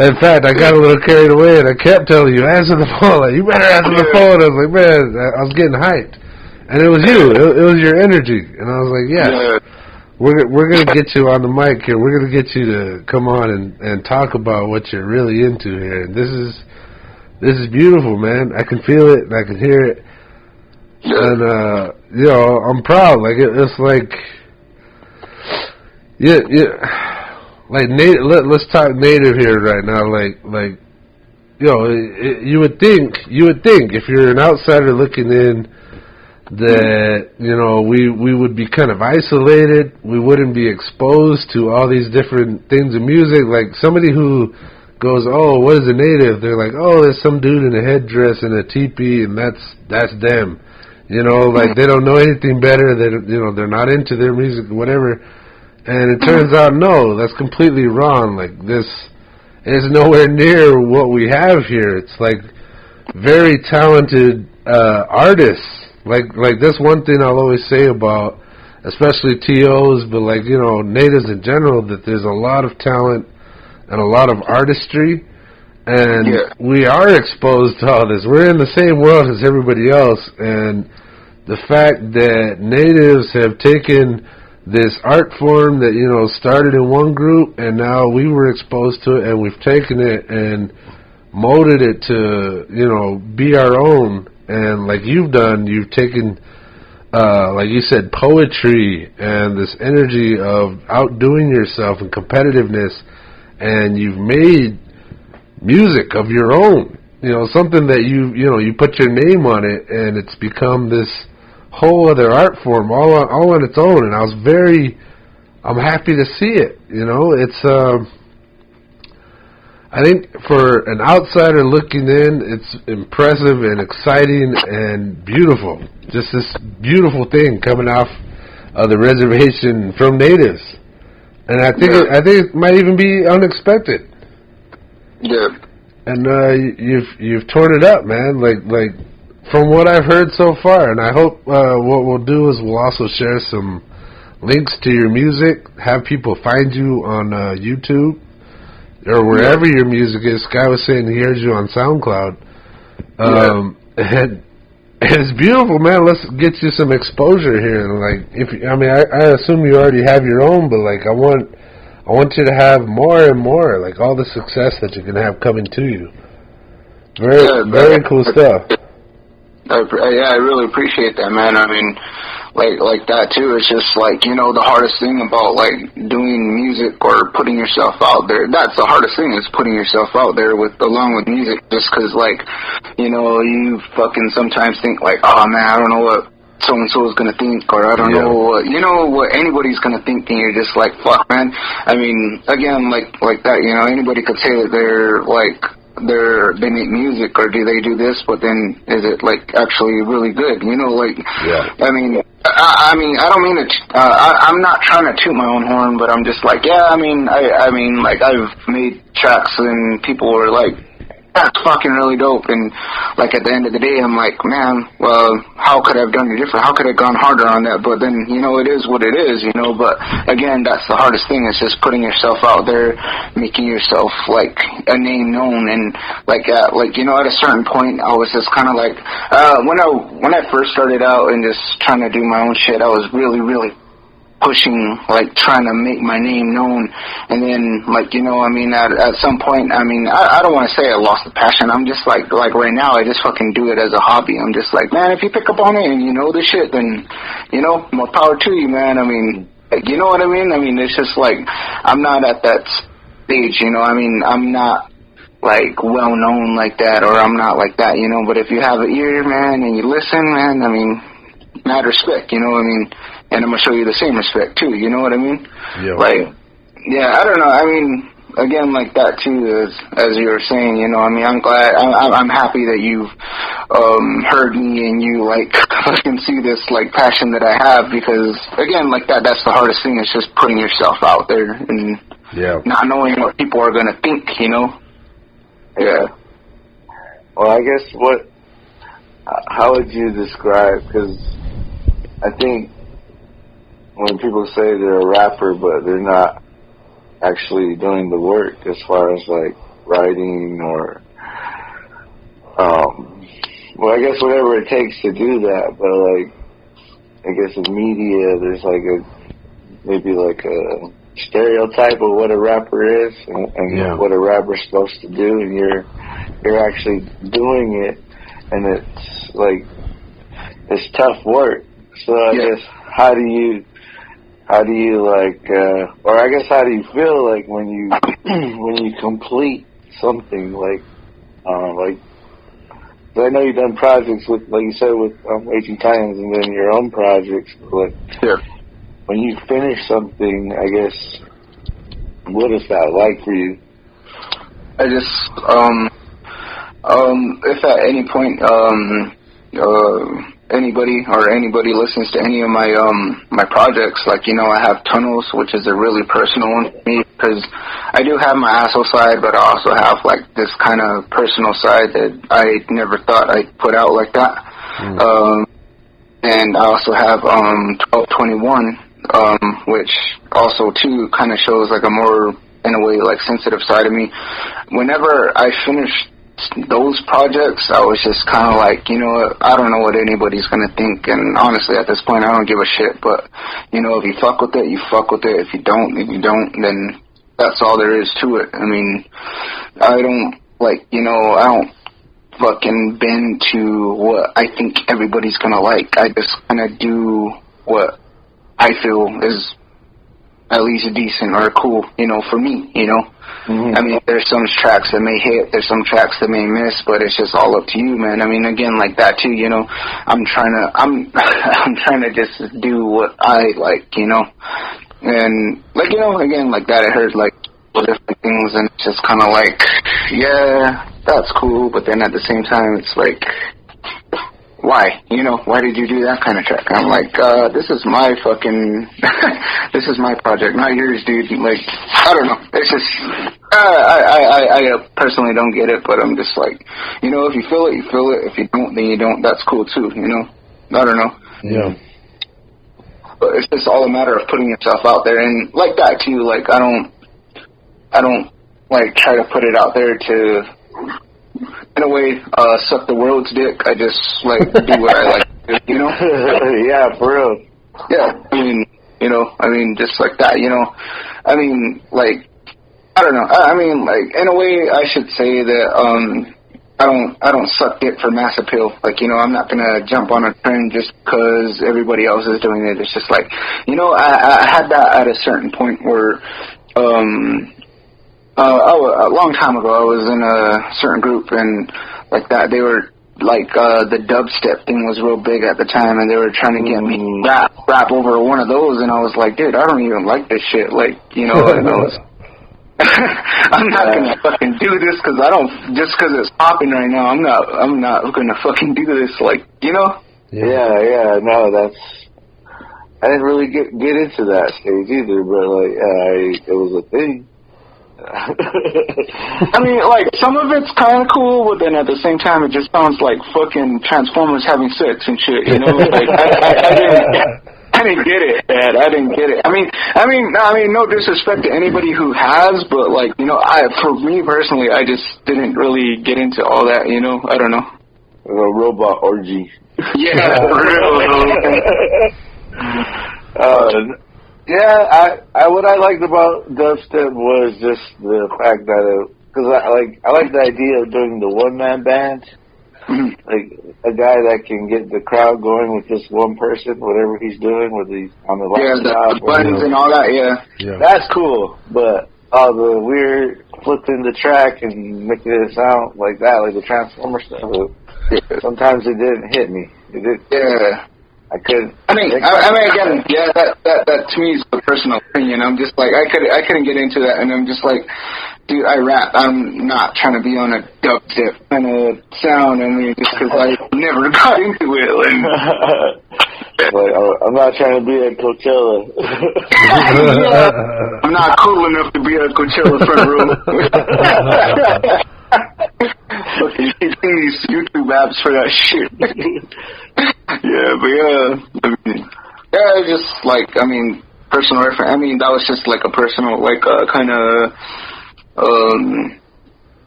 In fact, I got a little carried away, and I kept telling you, answer the phone. Like, you better answer the phone. I was like, man, I was getting hyped. And it was you. It was your energy. And I was like, yeah, we're going to get you on the mic here. We're going to get you to come on and talk about what you're really into here. And this is beautiful, man. I can feel it, and I can hear it. And, I'm proud. Like, it's like, like, let's talk Native here right now. Like, you would think, if you're an outsider looking in, that, we would be kind of isolated. We wouldn't be exposed to all these different things in music. Like, somebody who goes, oh, what is a native? They're like, oh, there's some dude in a headdress and a teepee, and that's them. Like, they don't know anything better. They're not into their music, whatever. And it turns out, no, that's completely wrong. Like, this is nowhere near what we have here. It's like very talented artists. Like, that's one thing I'll always say about, especially TOs, but, like, natives in general, that there's a lot of talent and a lot of artistry, and we are exposed to all this. We're in the same world as everybody else, and the fact that natives have taken this art form that, started in one group, and now we were exposed to it, and we've taken it and molded it to, be our own. And like you've done, you've taken, like you said, poetry and this energy of outdoing yourself and competitiveness, and you've made music of your own. Something that you put your name on it, and it's become this whole other art form, all on its own. And I'm happy to see it. It's, I think for an outsider looking in, it's impressive and exciting and beautiful. Just this beautiful thing coming off of the reservation from natives, and I think it might even be unexpected. Yeah. And you've torn it up, man. Like from what I've heard so far, and I hope what we'll do is we'll also share some links to your music, have people find you on YouTube or wherever your music is. Sky was saying he hears you on SoundCloud. And it's beautiful, man. Let's get you some exposure here. And I assume you already have your own, but like I want you to have more and more, like all the success that you can have coming to you. Very cool stuff. I really appreciate that, man. I mean, like that too. It's just like, you know, the hardest thing about like doing music or putting yourself out there. That's the hardest thing, is putting yourself out there along with music. Just because, like, you know, you fucking sometimes think like, oh man, I don't know what so and so is gonna think, or I don't know what anybody's gonna think, and you're just like, fuck, man. I mean, again, like that. You know, anybody could say that they're like. They make music, or do they do this, but then is it like actually really good? You know, like, I mean, I don't mean it. I'm not trying to toot my own horn, but I'm just like, I mean, like I've made tracks and people were like, that's fucking really dope, and like at the end of the day, I'm like, man, well, how could I have done it different? How could I have gone harder on that? But then, you know, it is what it is, you know. But again, that's the hardest thing, is just putting yourself out there, making yourself like a name known, and like you know, at a certain point, I was just kind of like, when I first started out and just trying to do my own shit, I was really pushing, like trying to make my name known, and then like, you know, I mean, at some point, I mean, I don't want to say I lost the passion. I'm just like right now, I just fucking do it as a hobby. I'm just like, man, if you pick up on it and you know the shit, then, you know, more power to you, man. I mean, you know what I mean? I mean, it's just like, I'm not at that stage, you know. I mean, I'm not like well known like that, or I'm not like that, you know. But if you have an ear, man, and you listen, man, I mean, mad respect, you know what I mean? And I'm gonna show you the same respect too, you know what I mean? Yeah. Like, I don't know. I mean, again, like that too, as you were saying, you know. I mean, I'm glad, I'm happy that you've heard me and you like can see this like passion that I have, because again, like that's the hardest thing, is just putting yourself out there and not knowing what people are gonna think, you know. Yeah. Well, I guess how would you describe? Because I think when people say they're a rapper, but they're not actually doing the work as far as like writing or, well, I guess whatever it takes to do that. But like, I guess in media, there's like maybe like a stereotype of what a rapper is and what a rapper's supposed to do, and you're actually doing it, and it's like, it's tough work. So I guess how do you like, or I guess how do you feel like when you complete something like I know you've done projects with, like you said, with Ancient Titans, and then your own projects, but when you finish something, I guess, what is that like for you? I just if at any point anybody listens to any of my my projects, like, you know, I have Tunnels, which is a really personal one for me, because I do have my asshole side, but I also have like this kind of personal side that I never thought I'd put out like that. And I also have 1221, which also too kind of shows like a more, in a way, like sensitive side of me. Whenever I finished those projects, I was just kind of like, you know what, I don't know what anybody's gonna think, and honestly at this point I don't give a shit. But, you know, if you fuck with it, you fuck with it. If you don't, then that's all there is to it. I mean, I don't, like, you know, I don't fucking bend to what I think everybody's gonna like. I just kind of do what I feel is at least decent or cool, you know, for me, you know. I mean, there's some tracks that may hit, there's some tracks that may miss, but it's just all up to you, man. I mean, again, like that too, you know. I'm trying to just do what I like, you know. And like, you know, again, like that, I heard like different things, and it's just kind of like, yeah, that's cool, but then at the same time, it's like, why? You know, why did you do that kind of track? I'm like, this is my fucking, this is my project, not yours, dude. Like, I don't know. It's just, I personally don't get it, but I'm just like, you know, if you feel it, you feel it. If you don't, then you don't. That's cool too, you know? I don't know. Yeah. But it's just all a matter of putting yourself out there, and like that too. Like, I don't like try to put it out there to, in a way, suck the world's dick. I just like do what I like to do, you know? Yeah, for real. Yeah, I mean, you know, I mean, just like that, you know. I mean, like, I don't know. I mean, like, in a way, I should say that I don't suck dick for mass appeal. Like, you know, I'm not gonna jump on a trend just because everybody else is doing it. It's just like, you know, I had that at a certain point where, a long time ago, I was in a certain group, and like that, they were like, the dubstep thing was real big at the time, and they were trying to get me rap over one of those, and I was like, dude, I don't even like this shit. Like, you know, and I was, I'm not gonna fucking do this because I don't, just because it's popping right now, I'm not gonna fucking do this, like, you know? Yeah, no, I didn't really get into that stage either, but like, it was a thing. I mean, like, some of it's kind of cool, but then at the same time, it just sounds like fucking Transformers having sex and shit, you know? Like, I didn't get it, Dad. I didn't get it. I mean, no disrespect to anybody who has, but like, you know, for me personally, I just didn't really get into all that, you know? I don't know. A robot orgy. Yeah, for real. Yeah, what I liked about dubstep was just the fact that because I like the idea of doing the one-man band, like a guy that can get the crowd going with just one person, whatever he's doing, whether he's on the laptop, the buttons and all that. Yeah, that's cool. But all the weird flipping the track and making it sound like that, like the Transformer stuff, sometimes it didn't hit me. It did. Yeah. I couldn't. I mean, again, yeah, that to me is a personal opinion. I'm just like, I couldn't get into that, and I'm just like, dude, I rap. I'm not trying to be on a dubstep kind of sound. I mean, just because I never got into it. Like, I'm not trying to be at Coachella. I'm not cool enough to be at Coachella front row. Look, you see these YouTube apps for that shit. Yeah, but I mean, just like, I mean, personal reference. I mean, that was just like a personal, like, kind of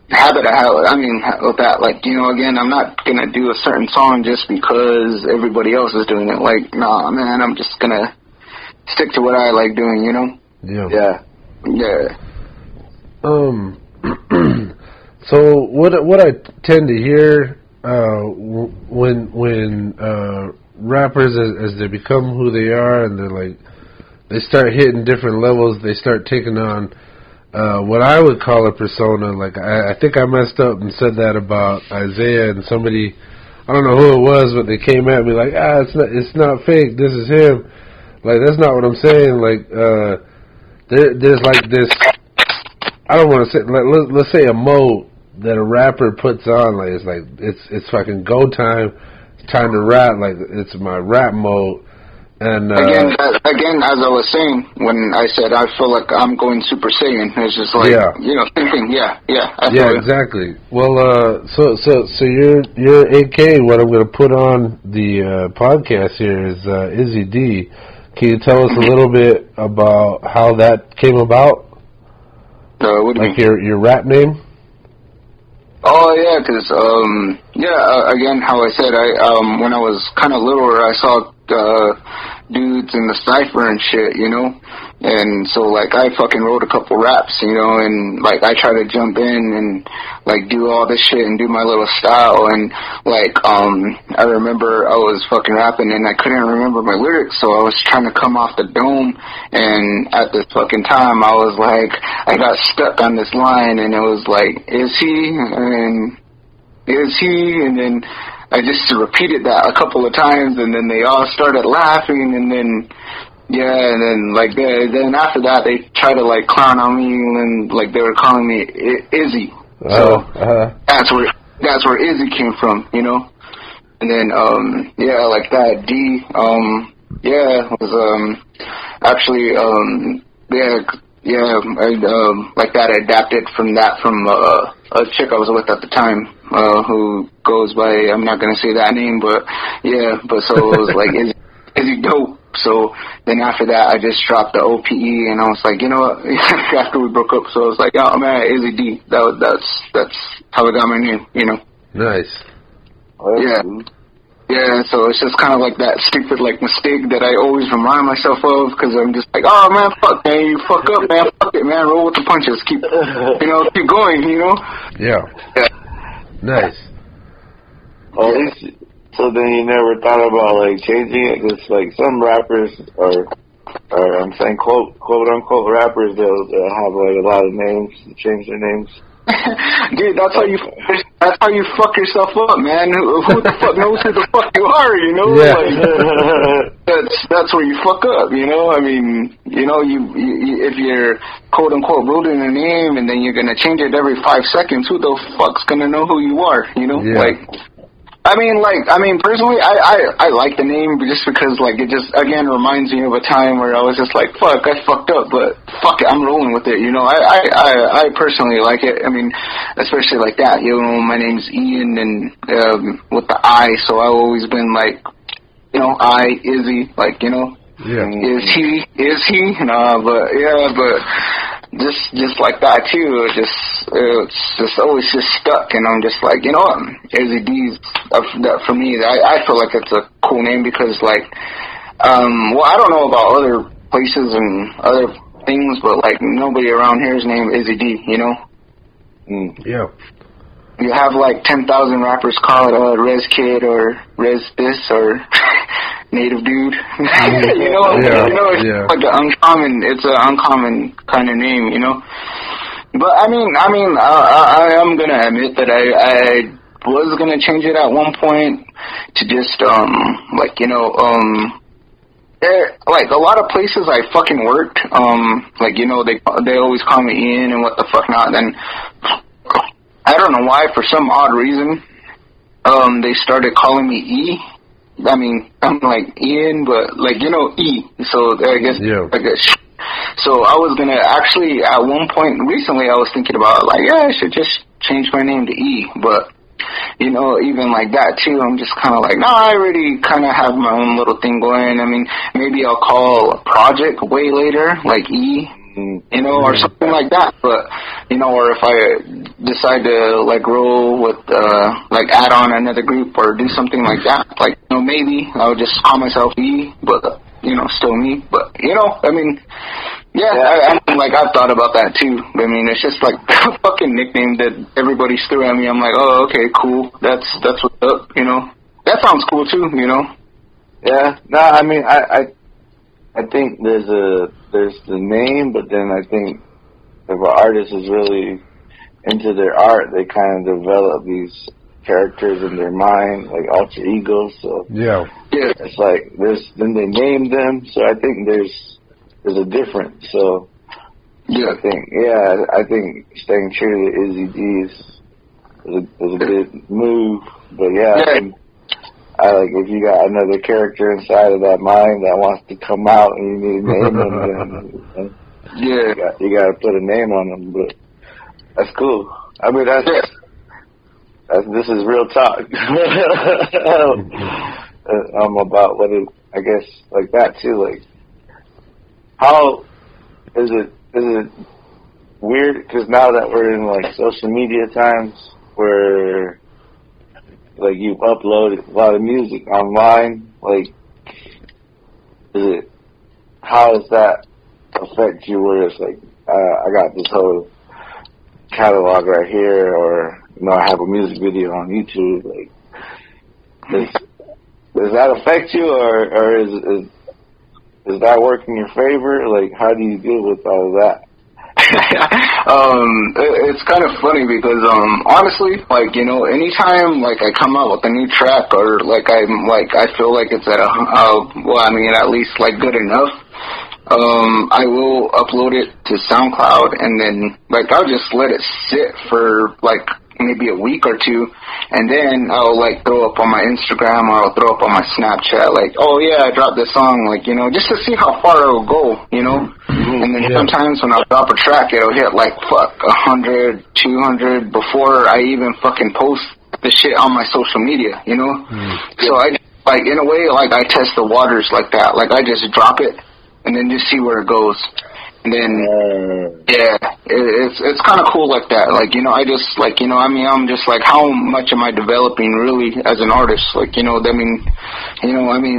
habit I have. I mean, with that, like, you know, again, I'm not gonna do a certain song just because everybody else is doing it. Like, nah, man, I'm just gonna stick to what I like doing, you know? Yeah. So what I tend to hear when rappers as they become who they are and they're like they start hitting different levels, they start taking on what I would call a persona. Like I think I messed up and said that about Isaiah, and somebody, I don't know who it was, but they came at me like, it's not fake, this is him. Like, that's not what I'm saying. Like there's like this, I don't want to say, like, let's say a mode that a rapper puts on, like it's fucking go time, time to rap, like it's my rap mode. And again, as I was saying when I said I feel like I'm going Super Saiyan, it's just like, you know, thinking, exactly. Well, so your AK, what I'm going to put on the podcast here is IZZY D. Can you tell us a little bit about how that came about? What do you mean? Your rap name? Oh yeah, because again, how I said, when I was kind of littler, I saw dudes in the cypher and shit, you know, and so like I fucking wrote a couple raps, you know, and like I try to jump in and like do all this shit and do my little style, and like I remember I was fucking rapping and I couldn't remember my lyrics, so I was trying to come off the dome, and at this fucking time I was like, I got stuck on this line, and it was like, is he, and is he, and then I just repeated that a couple of times, and then they all started laughing, and then, and then, like, then after that, they tried to, like, clown on me, and, like, they were calling me Izzy. So that's where Izzy came from, you know. And then like that D was actually I like that. I adapted from a chick I was with at the time who goes by, I'm not gonna say that name, but so it was like Izzy Dope. So then after that, I just dropped the OPE, and I was like, you know what? After we broke up, so I was like, oh man, IZZY D. That's how I got my name, you know. Nice. Yeah. So it's just kind of like that stupid like mistake that I always remind myself of, because I'm just like, oh man, fuck man, you fuck up, man, fuck it, man, roll with the punches, keep going, you know. Yeah. Nice. Well, at least. So then you never thought about, like, changing it? Because, like, some rappers or I'm saying quote-unquote rappers, they'll have, like, a lot of names, change their names. Dude, that's how you fuck yourself up, man. Who the fuck knows who the fuck you are, you know? Yeah. Like, that's where you fuck up, you know? I mean, you know, you if you're quote-unquote building a name and then you're going to change it every 5 seconds, who the fuck's going to know who you are, you know? Yeah. I mean, personally, I like the name just because, like, it just, again, reminds me of a time where I was just like, fuck, I fucked up, but fuck it, I'm rolling with it, you know. I personally like it. I mean, especially like that, you know, my name's Ian, and with the I, so I've always been like, you know, Izzy, like, you know. Yeah. Is he? No, but just like that too. It's just always just stuck, and I'm just like, you know what, IZZY D's for me. I feel like it's a cool name because, like, well, I don't know about other places and other things, but like nobody around here is named IZZY D, you know. Yeah. You have like 10,000 rappers call it Rez Kid or Rez this or Native Dude. you know, it's like it's an uncommon kind of name, you know. But I mean, I am gonna admit that I was gonna change it at one point to just like, you know, like a lot of places I fucking worked, like, you know, they always call me Ian and what the fuck not. Then I don't know why, for some odd reason, they started calling me E. I mean, I'm like Ian, but like, you know, E. So I guess. So I was gonna actually, at one point recently, I was thinking about like, yeah, I should just change my name to E. But you know, even like that too, I'm just kind of like, nah, I already kind of have my own little thing going. I mean, maybe I'll call a project way later, like E. You know, or something like that. But, you know, or if I decide to, like, roll with, like, add on another group or do something like that, like, you know, maybe I'll just call myself E, but, you know, still me. But, you know, I mean, I mean, like, I've thought about that, too. I mean, it's just, like, a fucking nickname that everybody's threw at me. I'm like, oh, okay, cool. That's what's up, you know. That sounds cool, too, you know. Yeah. No, I mean, I think there's the name, but then I think if an artist is really into their art, they kind of develop these characters in their mind, like alter egos. So it's like then they name them. So I think there's a difference. So I think staying true to IZZY D is a good move. But I like, if you got another character inside of that mind that wants to come out and you need to name them, then you got to put a name on them. But that's cool. I mean, this is real talk. About what it, I guess, like that too. Like, how is it weird? Because now that we're in like social media times, where like you've uploaded a lot of music online, like, how does that affect you, where it's like, I got this whole catalog right here, or, you know, I have a music video on YouTube, like, does that affect you, or is that work in your favor? Like, how do you deal with all of that? It's kind of funny because, honestly, like, you know, anytime, like, I come out with a new track, or, like, I feel like it's at at least, like, good enough, I will upload it to SoundCloud, and then, like, I'll just let it sit for, like, maybe a week or two, and then I'll, like, throw up on my Instagram, or I'll throw up on my Snapchat, like, oh, yeah, I dropped this song, like, you know, just to see how far it'll go, you know? And then sometimes when I drop a track, it'll hit, like, 100, 200 before I even fucking post the shit on my social media, you know? So I, like, in a way, like, I test the waters like that. Like, I just drop it and then just see where it goes. And then, it's kind of cool like that. Like, you know, I just, like, you know, I mean, I'm just like, how much am I developing really as an artist? Like, you know, I mean,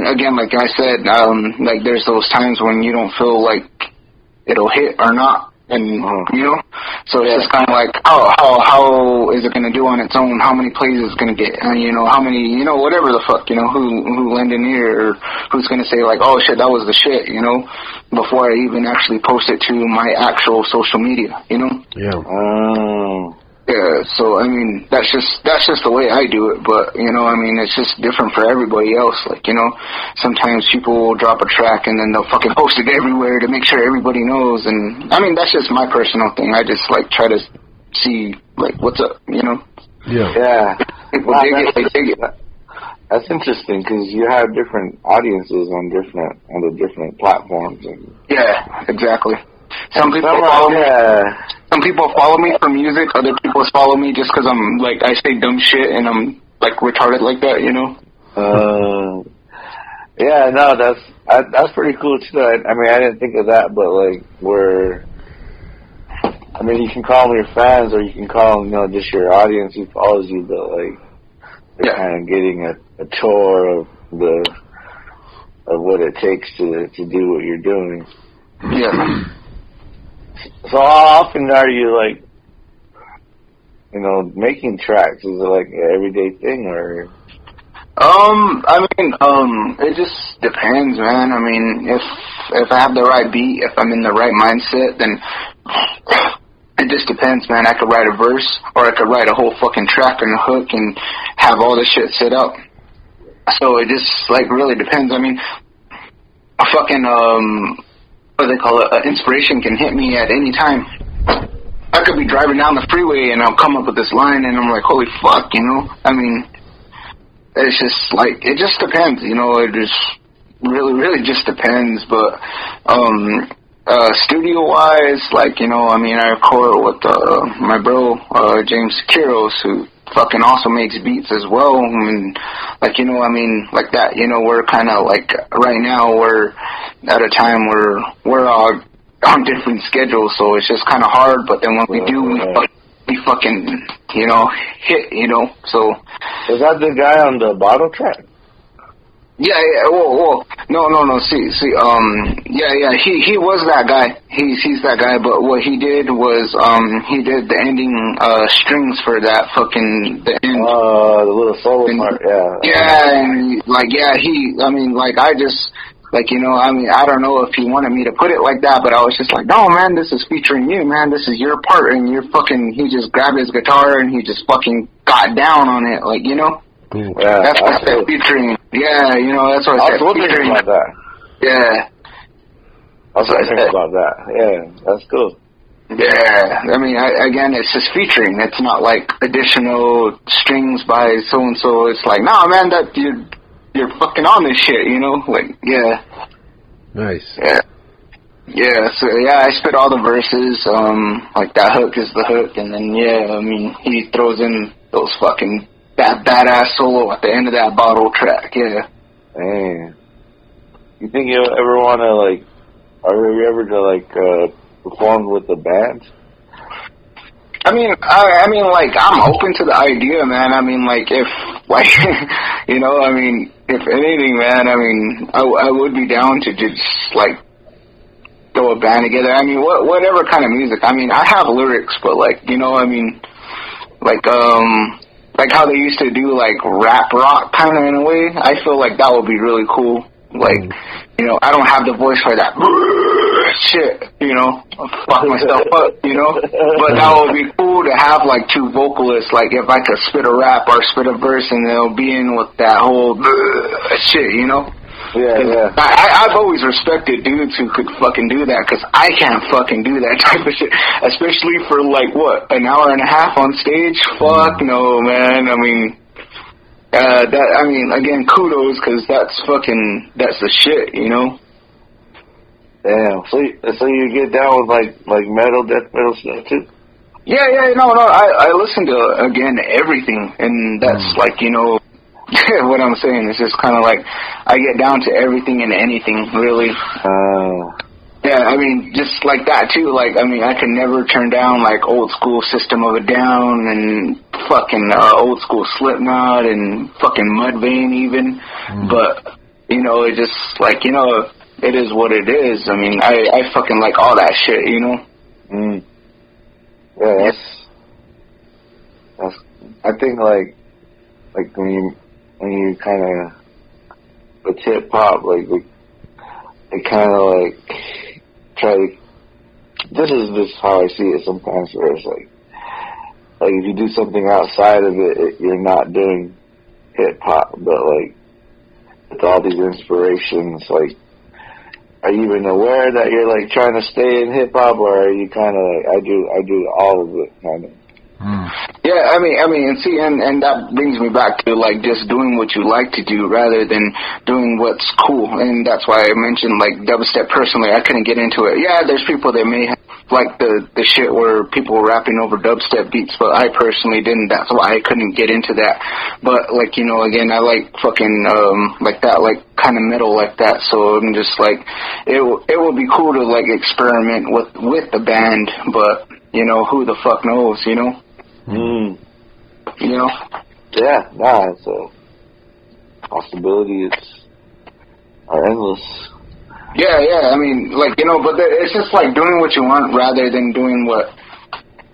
again, like I said, like, there's those times when you don't feel like it'll hit or not. And, you know, so it's just kind of like, how is it going to do on its own? How many plays is it going to get? And, you know, how many, you know, whatever the fuck, you know, who lend an ear, or who's going to say, like, oh, shit, that was the shit, you know, before I even actually post it to my actual social media, you know? Yeah, so, I mean, that's just the way I do it, but, you know, I mean, it's just different for everybody else. Like, you know, sometimes people will drop a track and then they'll fucking post it everywhere to make sure everybody knows, and, I mean, that's just my personal thing. I just, like, try to see, like, what's up, you know? Yeah. People dig it, they dig it. That's interesting, because you have different audiences on the different platforms. And yeah, exactly. Some people follow me. Some people follow me for music. Other people follow me just because I'm, like, I say dumb shit and I'm, like, retarded like that, you know? Yeah, no, that's pretty cool too. I mean, I didn't think of that, but, like, I mean, you can call them your fans, or you can call them, you know, just your audience who follows you, but, like, they're kind of getting a tour of what it takes to do what you're doing. Yeah. So how often are you, like, you know, making tracks? Is it like an everyday thing, or? I mean, it just depends, man. I mean, if I have the right beat, if I'm in the right mindset, then it just depends, man. I could write a verse, or I could write a whole fucking track and a hook and have all the shit set up. So it just, like, really depends. I mean, a fucking, what do they call it? Inspiration can hit me at any time. I could be driving down the freeway and I'll come up with this line and I'm like, holy fuck, you know? I mean, it's just like, it just depends, you know? It just really just depends. But studio wise, like, you know, I mean, I record with my bro James Kiros, who fucking also makes beats as well. I mean, like, you know, I mean, like that, you know, we're kind of like, right now we're at a time where we're all on different schedules, so it's just kind of hard, but then when we do, we fucking, you know, hit, you know, so. Is that the guy on the bottle track? Yeah, whoa, no, see, yeah, he was that guy, he's that guy, but what he did was, he did the ending, strings for that fucking, the end. The little solo part, yeah. Yeah, and, like, yeah, I mean, like, I just, like, you know, I mean, I don't know if he wanted me to put it like that, but I was just like, no, man, this is featuring you, man, this is your part, and you're fucking, he just grabbed his guitar and he just fucking got down on it, like, you know? Yeah, that's what I said featuring. Yeah, you know, that's what I said featuring. About that. Yeah. I was thinking about that. Yeah, that's cool. Yeah, I mean, again, it's just featuring. It's not like additional strings by so and so. It's like, nah, man, that you're fucking on this shit, you know? Like, yeah. Nice. Yeah, so yeah, I spit all the verses. Like that hook is the hook, and then yeah, I mean, he throws in those fucking. That badass solo at the end of that bottle track, yeah. Man. You think you'll ever want to, like, are you ever to, like, perform with the band? I mean, like, I'm open to the idea, man. I mean, like, if, like, you know, I mean, if anything, man, I mean, I would be down to just, like, throw a band together. I mean, whatever kind of music. I mean, I have lyrics, but, like, you know, I mean, like how they used to do, like, rap rock kind of in a way. I feel like that would be really cool. Like, you know, I don't have the voice for that shit, you know, fuck myself up, you know. But that would be cool to have, like, two vocalists. Like, if I could spit a rap or spit a verse and they'll be in with that whole shit, you know. Yeah. I've always respected dudes who could fucking do that, because I can't fucking do that type of shit, especially for like what, an hour and a half on stage. Fuck no, man. I mean, again, kudos, because that's the shit, you know. Damn. So you get down with like metal, death metal stuff too? Yeah, no. I listen to, again, everything, and that's like, you know, what I'm saying. It's just kind of like I get down to everything and anything, really. Yeah, I mean, just like that too. Like, I mean, I can never turn down like old school System of a Down and fucking old school Slipknot and fucking Mudvayne even. But you know, it just like, you know, it is what it is. I mean, I fucking like all that shit, you know. Yeah, that's. I think like when you kind of with hip hop, like they kind of like try to. This is just how I see it sometimes, where it's like if you do something outside of it, you're not doing hip hop, but like with all these inspirations, like. Are you even aware that you're like trying to stay in hip hop, or are you kind of like I do all of it kind of? Yeah, I mean, and see, and that brings me back to like just doing what you like to do rather than doing what's cool, and that's why I mentioned like dubstep. Personally, I couldn't get into it. Yeah, there's people that may have like the shit where people were rapping over dubstep beats, but I personally didn't. That's why I couldn't get into that. But like, you know, again, I like fucking like that, like kind of metal like that. So I'm just like, it would be cool to like experiment with the band, but you know, who the fuck knows, you know? You know? Yeah, it's a possibilities are endless. Yeah, I mean, like, you know, but it's just like doing what you want rather than doing what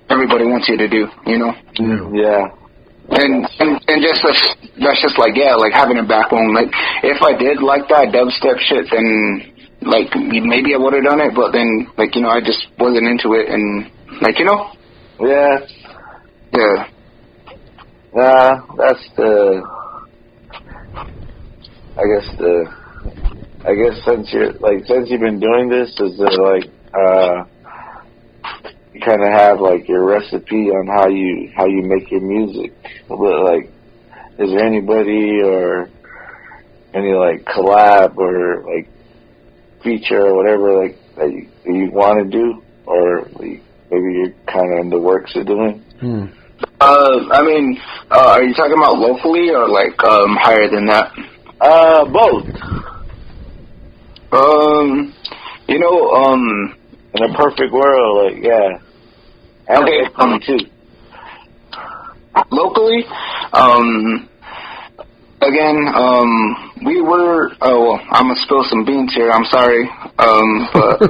everybody wants you to do, you know? Yeah. And just that's just like, yeah, like having a backbone. Like, if I did like that dubstep shit, then like maybe I would have done it, but then like, you know, I just wasn't into it, and like, you know? Yeah. That's I guess since you've been doing this, is it like you kind of have like your recipe on how you make your music? But like, is there anybody or any like collab or like feature or whatever like that you want to do, or like, maybe you're kind of in the works of doing? I mean, are you talking about locally or like higher than that? Both. You know, in a perfect world, like, yeah. And okay, too. Locally, again, we were, well, I'm gonna spill some beans here, I'm sorry, but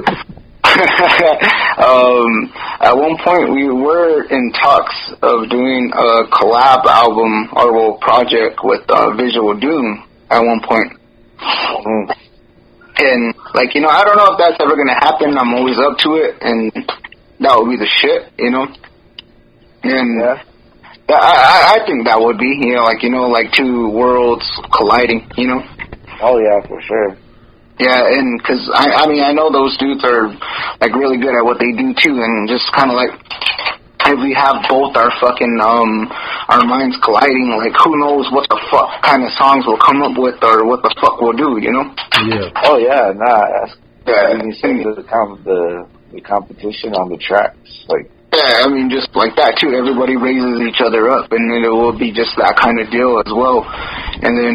at one point we were in talks of doing a collab album or project with Visual Doom at one point. And like, you know, I don't know if that's ever gonna happen. I'm always up to it, and that would be the shit, you know. And I think that would be, you know, like two worlds colliding, you know. Oh yeah, for sure. Yeah, and because I mean, I know those dudes are like really good at what they do too, and just kind of like, if we have both our fucking our minds colliding, like who knows what the fuck kind of songs we'll come up with or what the fuck we'll do, you know? Yeah. Oh yeah, you see the competition on the tracks, like. Yeah, I mean, just like that too. Everybody raises each other up, and then it will be just that kind of deal as well. And then,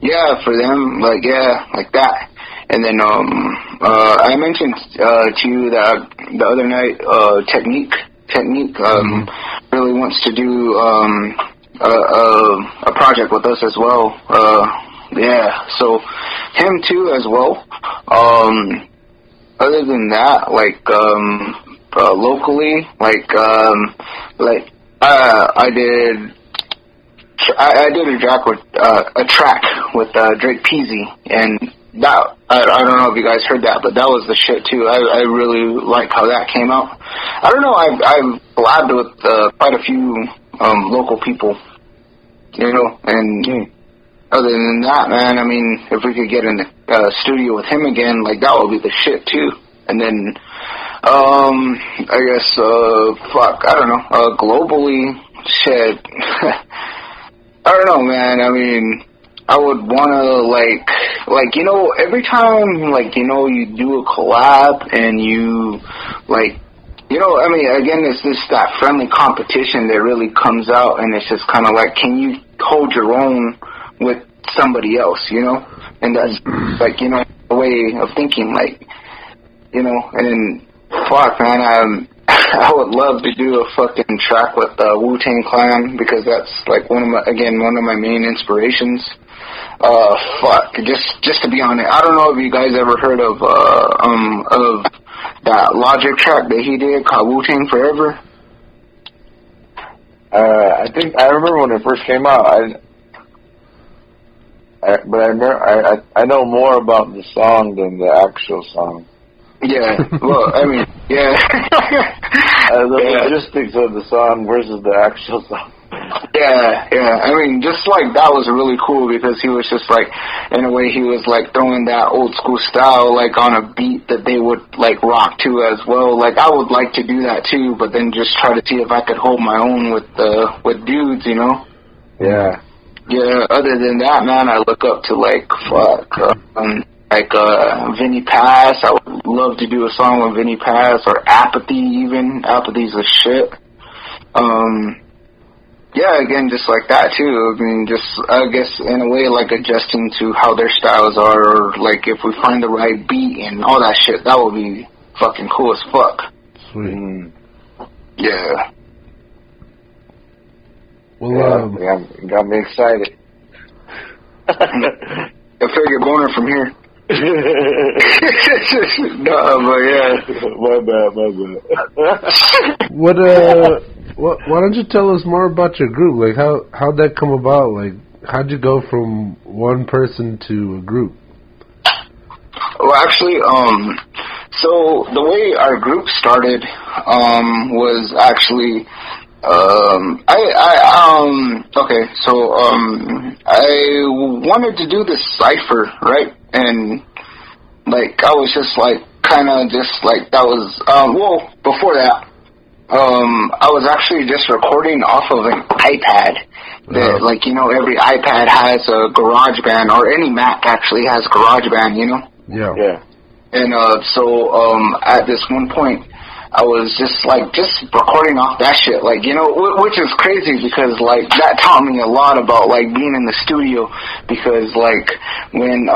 yeah, for them, like, yeah, like that. And then, I mentioned to you that the other night, Technique, really wants to do a project with us as well. Yeah, so him too as well. Other than that, like, locally, like I did a track with Drake Peasy, and that I don't know if you guys heard that, but that was the shit too. I really like how that came out. I don't know, I've collabed with quite a few local people, you know, and other than that, man, I mean, if we could get in the studio with him again, like, that would be the shit, too. And then, I guess, I don't know, globally, shit, I don't know, man, I mean, I would want to, like, you know, every time, like, you know, you do a collab and you, like, you know, I mean, again, it's just that friendly competition that really comes out, and it's just kind of like, can you hold your own with somebody else, you know? And that's, like, you know, a way of thinking, like, you know, and then, fuck, man, I would love to do a fucking track with Wu-Tang Clan, because that's, like, one of my main inspirations. Just to be on it. I don't know if you guys ever heard of that Logic track that he did called Wu-Tang Forever. I think I remember when it first came out. I know more about the song than the actual song. Yeah, well, I mean, yeah. The logistics of the song versus the actual song. Yeah. I mean, just like that was really cool because he was just like, in a way, he was like throwing that old school style like on a beat that they would like rock to as well. Like I would like to do that too, but then just try to see if I could hold my own with dudes, you know? Yeah. Yeah. Other than that, man, I look up to like Vinny Pass. I would love to do a song with Vinny Pass or Apathy even. Apathy's a shit. Yeah, again, just like that, too. I mean, just, I guess, in a way, like, adjusting to how their styles are, or, like, if we find the right beat and all that shit, that would be fucking cool as fuck. Sweet. Yeah. Well, got me excited. I feel your boner from here. No, but yeah. My bad. Why don't you tell us more about your group? Like, how'd that come about? Like, how'd you go from one person to a group? Well, actually, so the way our group started, was actually, I wanted to do this cipher, right? And, like, I was just, like, kind of just, like, that was, before that, I was actually just recording off of an iPad. That, like, you know, every iPad has a GarageBand, or any Mac actually has GarageBand, you know? Yeah. And, at this one point, I was just recording off that shit, like, you know, which is crazy because, like, that taught me a lot about, like, being in the studio because, like, when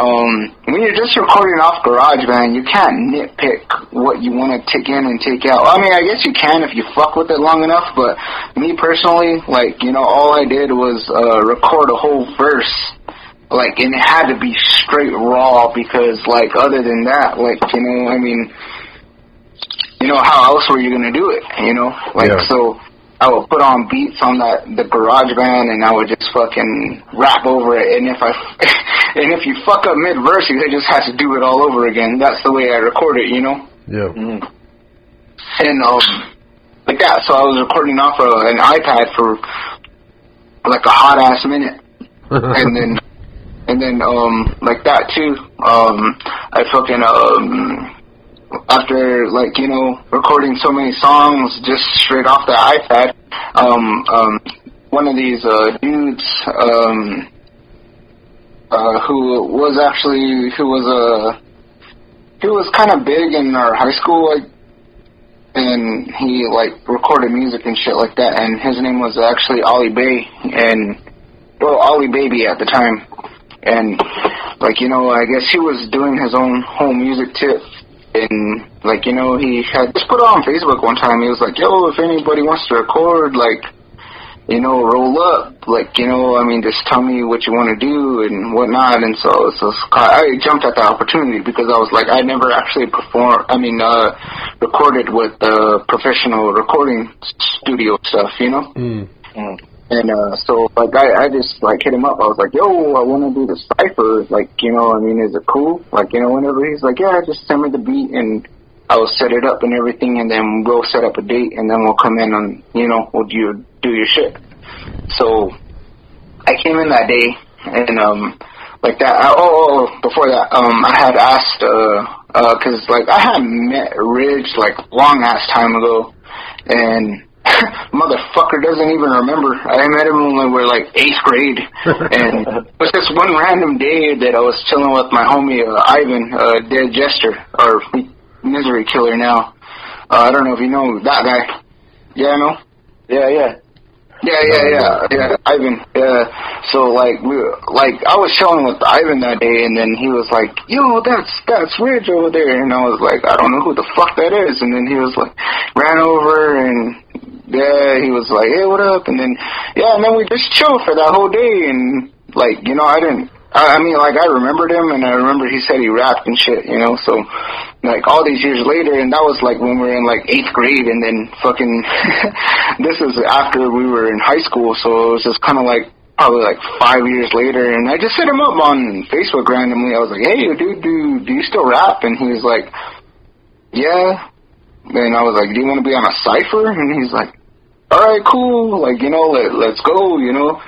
you're just recording off GarageBand, you can't nitpick what you want to take in and take out. I mean, I guess you can if you fuck with it long enough, but me personally, like, you know, all I did was record a whole verse. Like, and it had to be straight raw because, like, other than that, like, you know, I mean, you know, how else were you going to do it, you know? Like, So I would put on beats on the GarageBand and I would just fucking rap over it. And if you fuck up mid-verse, you just have to do it all over again. That's the way I record it, you know? Yeah. Mm-hmm. And, like that. So I was recording off an iPad for, like, a hot-ass minute. and then, like that, too. I fucking, after, like, you know, recording so many songs just straight off the iPad, one of these dudes who was kind of big in our high school, like, and he, like, recorded music and shit like that, and his name was actually Ollie Bay, Ollie Baby at the time, and, like, you know, I guess he was doing his own home music tip. And, like, you know, he had just put it on Facebook one time. He was like, yo, if anybody wants to record, like, you know, roll up. Like, you know, I mean, just tell me what you want to do and whatnot. And so I jumped at the opportunity because I was like, I never actually recorded with professional recording studio stuff, you know? And, so, like, I just, like, hit him up. I was like, yo, I want to do the cipher. Like, you know, I mean, is it cool? Like, you know, whenever he's like, yeah, just send me the beat, and I will set it up and everything, and then we'll set up a date, and then we'll come in and, you know, we'll do your shit. So I came in that day, and like that. Before that, I had asked, cause like I had met Ridge like long ass time ago, and motherfucker doesn't even remember. I met him when we were like 8th grade, and it was just one random day that I was chilling with my homie Ivan, Dead Jester, or Misery Killer now. I don't know if you know that guy. Yeah, I know. Yeah, Ivan. So like I was chilling with Ivan that day, and then he was like, "Yo, that's Ridge over there," and I was like, "I don't know who the fuck that is," and then he was like, ran over and. Yeah, he was like, "Hey, what up?" And then, and then we just chilled for that whole day, and like, you know, I mean, like, I remembered him, and I remember he said he rapped and shit, you know, so, like, all these years later, and that was, like, when we were in, like, 8th grade, and then fucking, this is after we were in high school, so it was just kind of, like, probably, like, 5 years later, and I just hit him up on Facebook randomly. I was like, "Hey, dude, do you still rap?" And he was like, "Yeah." And I was like, "Do you want to be on a cypher?" And he's like, "All right, cool, like, you know, let's go, you know."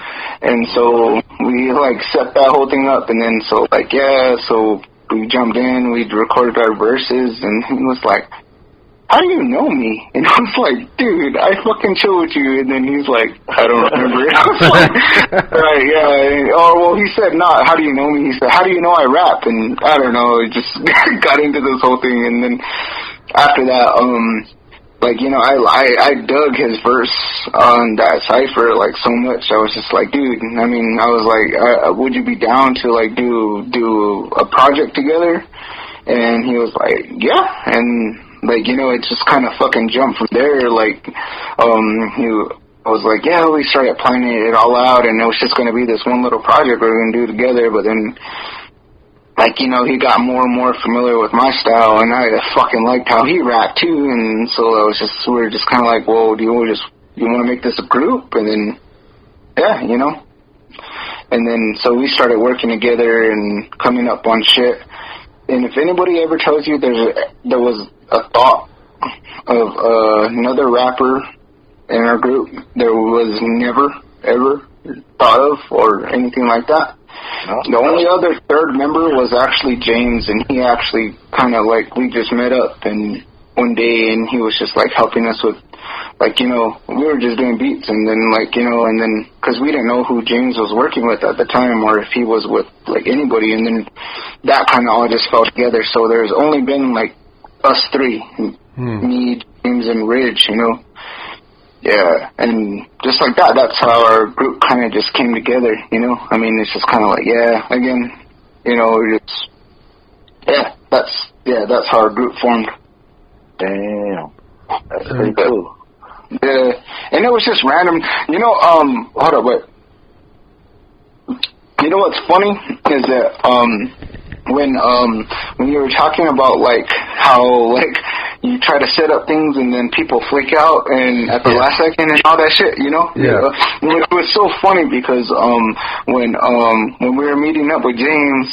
And so we, like, set that whole thing up, and then so, like, so we jumped in, we recorded our verses, and he was like, "How do you know me?" And I was like, "Dude, I fucking chill with you." And then he's like, "I don't remember." I was like, "Right, yeah." Oh, well, he said, "No, how do you know me?" He said, "How do you know I rap?" And I don't know, it just got into this whole thing, and then after that, like, you know, I dug his verse on that cypher, like, so much. I was just like, dude, I mean, I was like, would you be down to, like, do a project together? And he was like, yeah. And, like, you know, it just kind of fucking jumped from there. Like, I was like, yeah, we started planning it all out, and it was just going to be this one little project we were going to do together. But then, like, you know, he got more and more familiar with my style, and I fucking liked how he rapped too, and so we were just kind of like, well, do you want to make this a group? And then, yeah, you know, and then so we started working together and coming up on shit. And if anybody ever tells you there was a thought of another rapper in our group, there was never ever thought of or anything like that. The only other third member was actually James, and he actually kind of, like, we just met up and one day, and he was just, like, helping us with, like, you know, we were just doing beats, and then, like, you know, and then, because we didn't know who James was working with at the time, or if he was with, like, anybody, and then that kind of all just fell together. So there's only been, like, us three, me, James, and Ridge, you know. Yeah, and just like that, that's how our group kind of just came together, you know? I mean, it's just kind of like, again, you know, that's how our group formed. Damn. That's pretty cool. Yeah, and it was just random, you know, hold up, wait. You know what's funny is that, when you were talking about, like, how, like, you try to set up things and then people flake out and at the last second and all that shit, you know? Yeah. It was so funny because when we were meeting up with James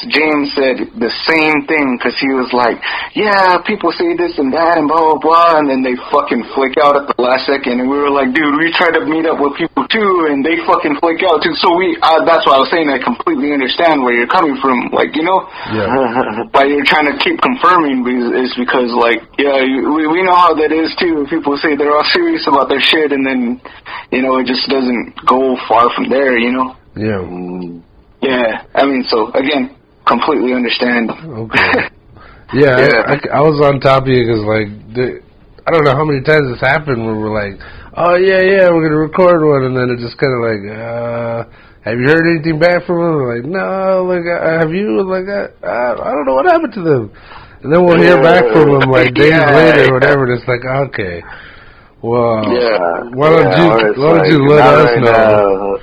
said the same thing because he was like, yeah, people say this and that and blah, blah, blah, and then they fucking flake out at the last second, and we were like, dude, we tried to meet up with people too and they fucking flake out too. So that's why I was saying I completely understand where you're coming from, like, you know? Yeah. Why you're trying to keep confirming is because, like, we know how that is too. People say they're all serious about their shit, and then, you know, it just doesn't go far from there, you know? Yeah. Yeah, I mean, so, again, completely understand. Okay. Yeah. I was on top of you because, like, I don't know how many times this happened where we're like, oh, yeah, we're going to record one, and then it just kind of like, have you heard anything back from them? We're like, no, like, have you? Like, I don't know what happened to them. And then we'll hear back from them, like, days later or whatever, and it's like, okay, well, why don't you let us know?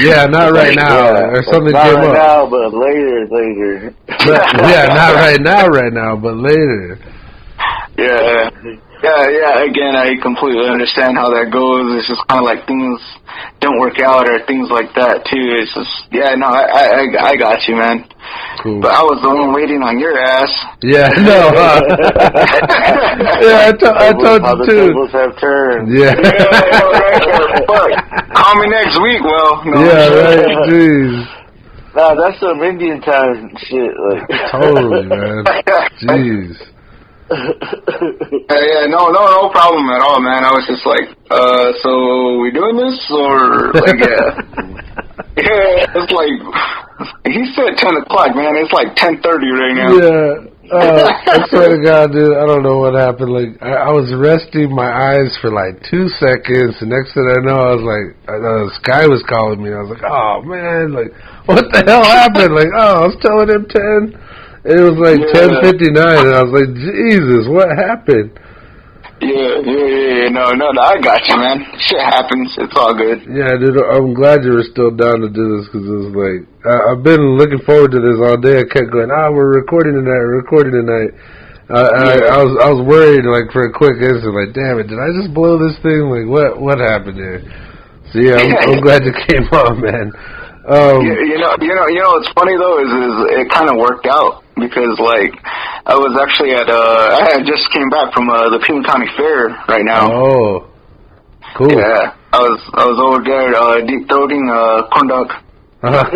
Yeah, not right now, or something not came right up. Now, but later. Not right now, but later. Yeah, again, I completely understand how that goes. It's just kind of like things don't work out or things like that, too. It's just, I got you, man. Cool. But I was the one waiting on your ass. Yeah, no. I told you, too. Tables have turned. Yeah. But call me next week. Well, no. Yeah, right. Jeez. Nah, that's some Indian time shit. Like. Totally, man. Jeez. Yeah, no problem at all, man. I was just like, so we doing this or like, yeah, it's like he said 10 o'clock, man. It's like 10:30 right now. Yeah. I swear to God, dude, I don't know what happened. Like, I was resting my eyes for like 2 seconds, and next thing I know, I was like, Sky was calling me. I was like, oh man, like, what the hell happened? Like, oh, I was telling him 10. It was like 10:59, and I was like, Jesus, what happened? Yeah, no, I got you, man. Shit happens. It's all good. Yeah, dude, I'm glad you were still down to do this, because it was like, I've been looking forward to this all day. I kept going, we're recording tonight. I was worried, like, for a quick instant, like, damn it, did I just blow this thing? Like, what happened there? So yeah, I'm glad you came on, man. You know, what's funny though is it kind of worked out because like I was actually I had just came back from the Pima County Fair right now. Oh, cool. Yeah, I was over there deep throating corn dog. No, I'm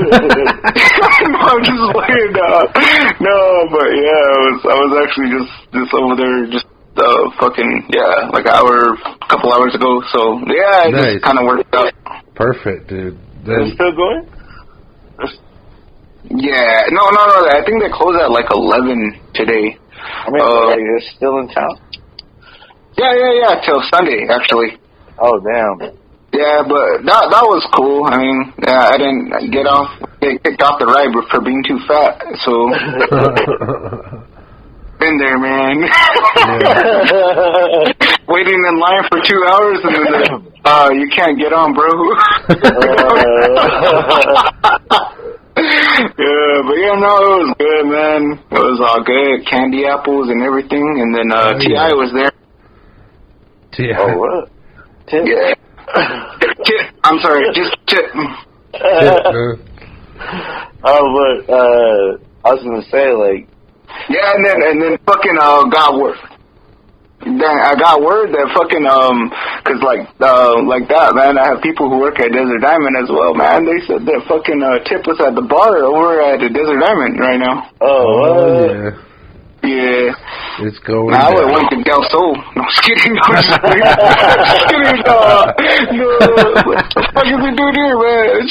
just playing. No, but yeah, I was actually just over there just like a couple hours ago. So yeah, it just kind of worked out. Perfect, dude. Is it still going? Yeah, no. I think they close at like 11 today. I mean, you're still in town? Yeah, till Sunday actually. Oh damn. Yeah, but that was cool. I mean, I didn't get kicked off the ride for being too fat. So been there, man. Waiting in line for 2 hours and then you can't get on, bro. Yeah, but yeah, no, it was good, man. It was all good. Candy apples and everything, and then T.I. was there. T.I. Oh, what? Tip? Yeah. Tip. I'm sorry, just Tip. But I was gonna say, like. Yeah, and then fucking got word. Then I got word that fucking cause like that, man. I have people who work at Desert Diamond as well, man. They said that fucking Tip was at the bar over at the Desert Diamond right now. Oh, yeah. It's going. Nah, I went to Del Sol. No, I'm just kidding. No, just kidding. No, what the fuck is he doing here, man?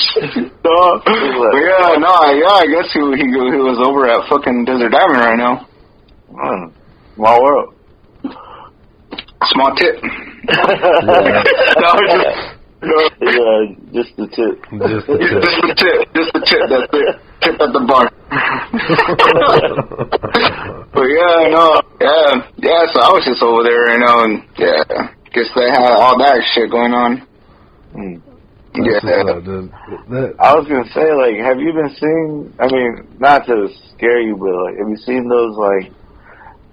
No. But yeah, I guess he was over at fucking Desert Diamond right now. Small world. Small tip. Just the tip. Just the tip. Just the tip. That's it. Tip at the bar. But yeah. So I was just over there, and guess they had all that shit going on. I was gonna say, like, have you been seeing? I mean, not to scare you, but like, have you seen those like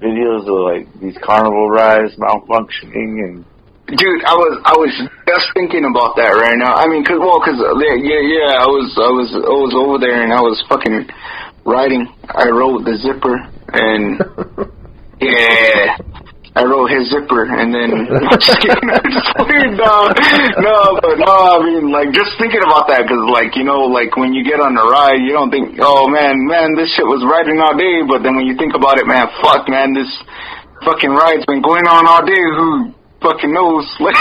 videos of like these carnival rides malfunctioning and? Dude, I was just thinking about that right now. I mean, I was over there and I was fucking riding. I rode the zipper and I rode his zipper and then I'm just kidding. I mean, like just thinking about that because, like, you know, like when you get on a ride, you don't think, oh man, this shit was riding all day. But then when you think about it, man, fuck, man, this fucking ride's been going on all day. Who fucking knows? Like,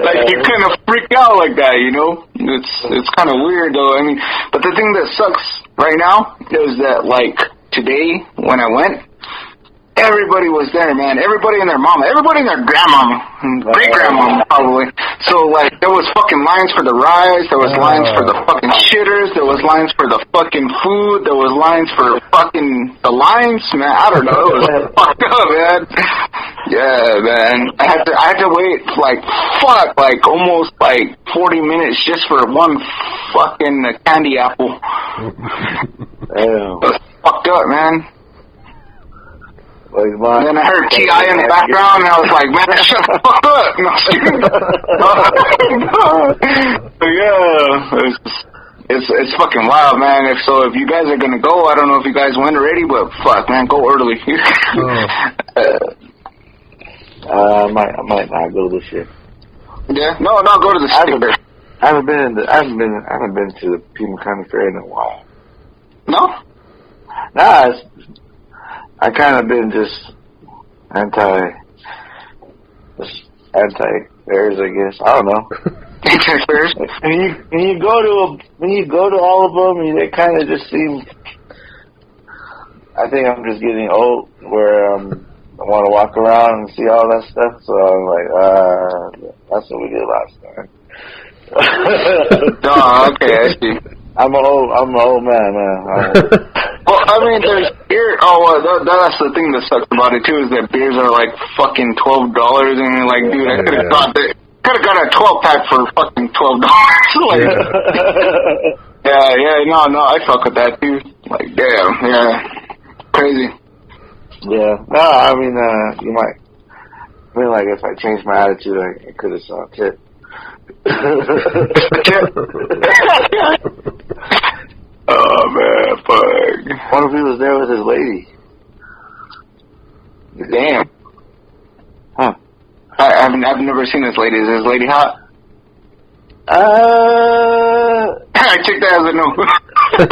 like you kind of freak out like that, you know? It's kind of weird though. I mean, but the thing that sucks right now is that like today when I went, everybody was there, man. Everybody and their mama. Everybody and their grandmama. Great-grandmama, probably. So, like, there was fucking lines for the rides. There was lines for the fucking shitters. There was lines for the fucking food. There was lines for fucking the lines, man. I don't know. It was fucked up, man. Yeah, man. I had to wait, like, almost, 40 minutes just for one fucking candy apple. It was fucked up, man. And then I heard T.I. in the background, and I was like, man, shut the fuck up. But yeah, it's fucking wild, man. If you guys are gonna go, I don't know if you guys went already, but fuck, man, go early. I might not go this year. Yeah? No, go to the sticker. I haven't been to the Pima County Fair in a while. No? Nah, I kind of been just anti-fairs, I guess. I don't know. Anti-fairs? When you go to all of them, they kind of just seem. I think I'm just getting old, where I want to walk around and see all that stuff. So I'm like, that's what we did last time. Oh, okay, I see. I'm an old man. Well, I mean, there's beer. Oh, that's the thing that sucks about it too, is that beers are like fucking $12, and you're like, dude, I could have got a 12-pack for fucking $12. Like, no, I fuck with that too. Like, damn, yeah, crazy. Yeah, no, I mean, you might. I mean, like, if I changed my attitude, I could have saw a tip. Oh man, fuck. What if he was there with his lady? Damn. Huh. I've never seen this lady. Is this lady hot? I took that as a no. She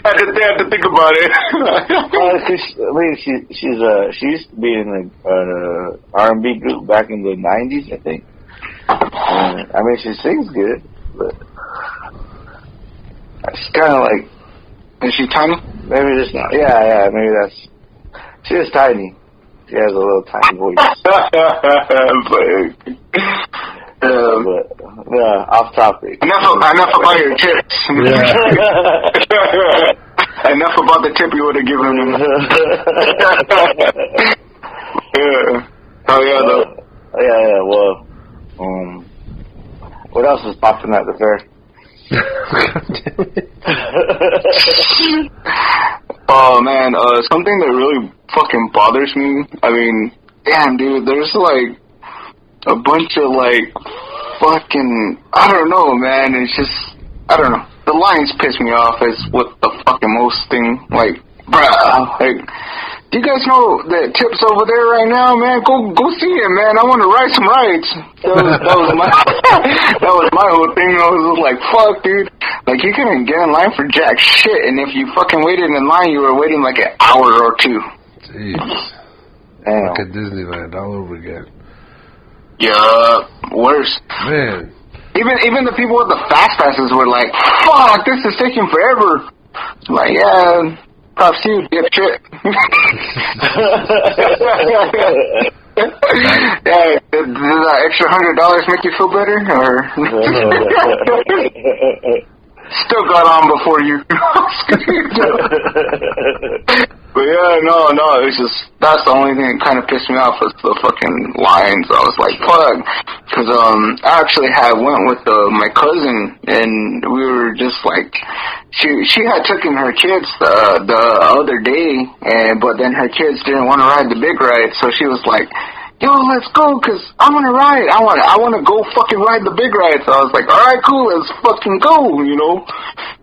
I had to think about it. She used to be in an R&B group back in the 90s, I think. I mean, she sings good, but she's kind of like. Is she tiny? Maybe just not. Yeah, maybe that's. She is tiny. She has a little tiny voice. But off topic. Enough about your tips. Enough about the tip you would have given him. Yeah. Oh yeah, though. Yeah. Well, what else is popping at the fair? Oh man, something that really fucking bothers me. I mean, damn, dude, there's like a bunch of like fucking, I don't know, man. It's just, I don't know. The lines piss me off as what the fucking most thing. Like, bruh, like, do you guys know that Tip's over there right now, man? Go see him, man. I want to ride some rides. That was my whole thing. I was just like, fuck, dude. Like, you couldn't get in line for jack shit, and if you fucking waited in line, you were waiting like an hour or two. Jeez. Damn. Like at Disneyland all over again. Yeah, worse. Man. Even the people with the fast passes were like, fuck, this is taking forever. I'm like, yeah, props to you, dipshit. Yeah, does that extra $100 make you feel better, or still got on before you? But yeah, no, it's just, that's the only thing that kind of pissed me off was the fucking lines. I was like, fuck, because I actually went with my cousin, and we were just like, she had taken her kids the other day, but then her kids didn't want to ride the big ride, so she was like, yo, let's go, cause I want to ride. I want to go fucking ride the big ride. So I was like, all right, cool, let's fucking go, you know.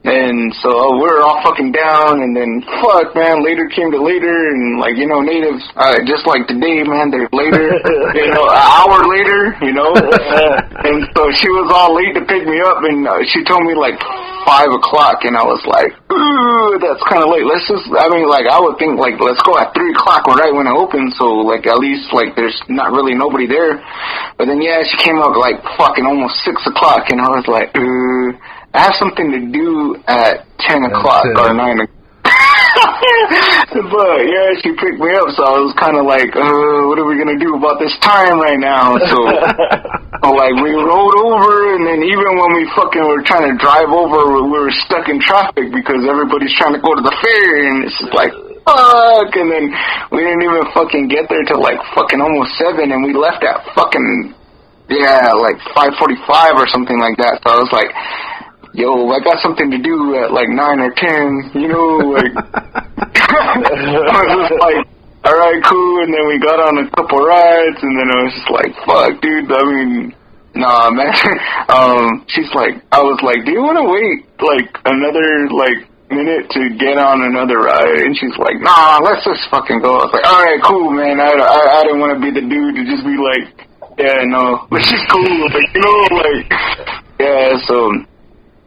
And so we were all fucking down, and then fuck, man, later came to later, and like, you know, natives, just like today, man, they're later, you know, an hour later, you know. And so she was all late to pick me up, and she told me like 5 o'clock, and I was like, ooh, that's kind of late. Let's just, I mean, like, I would think, like, let's go at 3 o'clock right when it opens, so, like, at least, like, there's not really nobody there. But then, yeah, she came up, like, fucking almost 6 o'clock, and I was like, I have something to do at 10 o'clock or 9 o'clock. But, yeah, she picked me up, so I was kind of like, what are we going to do about this time right now? So, like, we rode over, and then even when we fucking were trying to drive over, we were stuck in traffic because everybody's trying to go to the fair, and it's just like, fuck, and then we didn't even fucking get there till, like, fucking almost 7, and we left at fucking, like, 5:45 or something like that, so I was like, yo, I got something to do at like 9 or 10, you know, like, I was just like, alright, cool, and then we got on a couple rides, and then I was just like, fuck, dude, I mean, nah, man, she's like, I was like, do you want to wait, like, another, like, minute to get on another ride? And she's like, nah, let's just fucking go. I was like, alright, cool, man, I didn't want to be the dude to just be like, Yeah, no, which is cool, but you know, like, yeah, so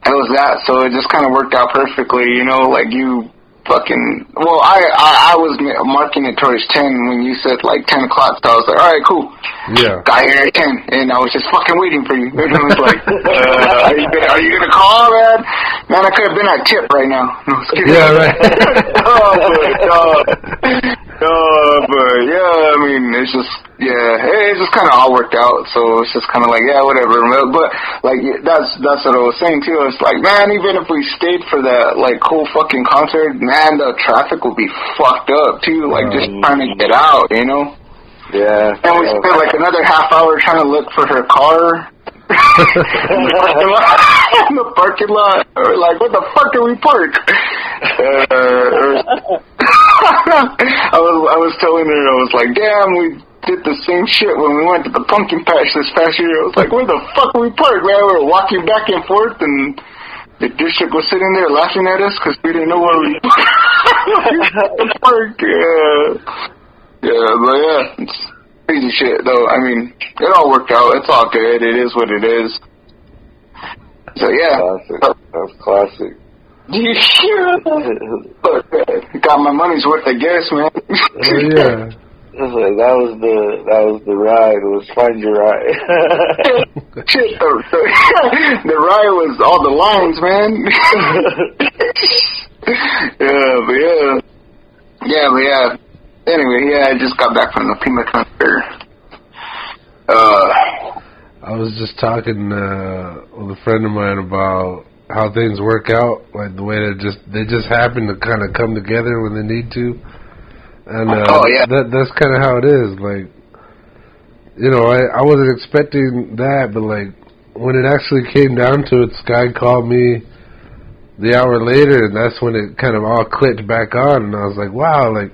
it was that, so it just kind of worked out perfectly, you know, like you fucking, well, I was marking it towards 10 when you said like 10 o'clock, so I was like, alright, cool. Yeah. Got here at 10, and I was just fucking waiting for you. And I was like, are you gonna call, man? Man, I could have been at tip right now. No, I was kidding. Yeah, right. but yeah, I mean, it's just, yeah, it just kind of all worked out, so it's just kind of like, yeah, whatever. But, like, that's what I was saying, too. It's like, man, even if we stayed for that, like, whole fucking concert, man, the traffic would be fucked up, too, like, just trying to get out, you know? Yeah. And we spent, like, another half hour trying to look for her car. In the parking lot. Or like, what the fuck did we park? I was telling her, I was like, damn, we did the same shit when we went to the pumpkin patch this past year. I was like, where the fuck did we park, man? We were walking back and forth, and the district was sitting there laughing at us because we didn't know where we parked. Yeah, but yeah, it's crazy shit, though. I mean, it all worked out. It's all good. It is what it is. So, yeah. Classic. That's classic. Got my money's worth, I guess, man. Oh, yeah. That was the ride. It was find your ride. Shit, the ride was all the lines, man. Yeah. Anyway, yeah, I just got back from the Pima concert. I was just talking with a friend of mine about how things work out, like the way they just happen to kind of come together when they need to. And that's kind of how it is. Like, you know, I wasn't expecting that, but like when it actually came down to it, Sky called me the hour later, and that's when it kind of all clicked back on, and I was like, wow, like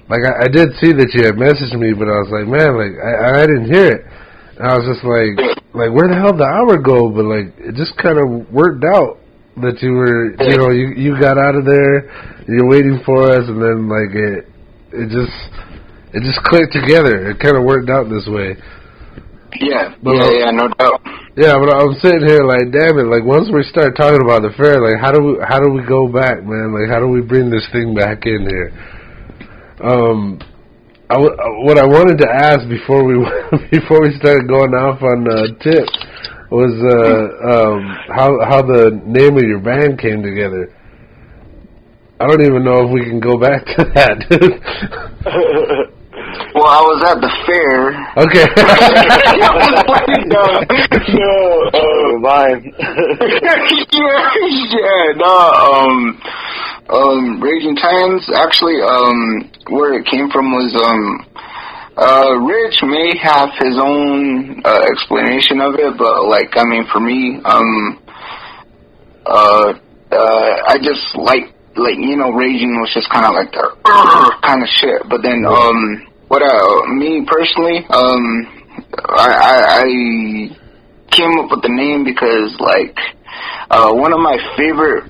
I did see that you had messaged me, but I was like, man, like I didn't hear it. And I was just like where the hell did the hour go? But like it just kind of worked out that you were, you know, you got out of there, you're waiting for us, and then like it just clicked together. It kind of worked out this way. Yeah, no doubt. Yeah, but I'm sitting here like, damn it, like once we start talking about the fair, like how do we go back, man? Like how do we bring this thing back in here? What I wanted to ask before we started going off on tips was how the name of your band came together. I don't even know if we can go back to that, dude. Well, I was at the fair. Okay. Raging Titans, actually, where it came from was, Rich may have his own, explanation of it, but, like, I mean, for me, I just like, you know, Raging was just kind of like the, kind of shit, but then, me personally, I came up with the name because, like, one of my favorite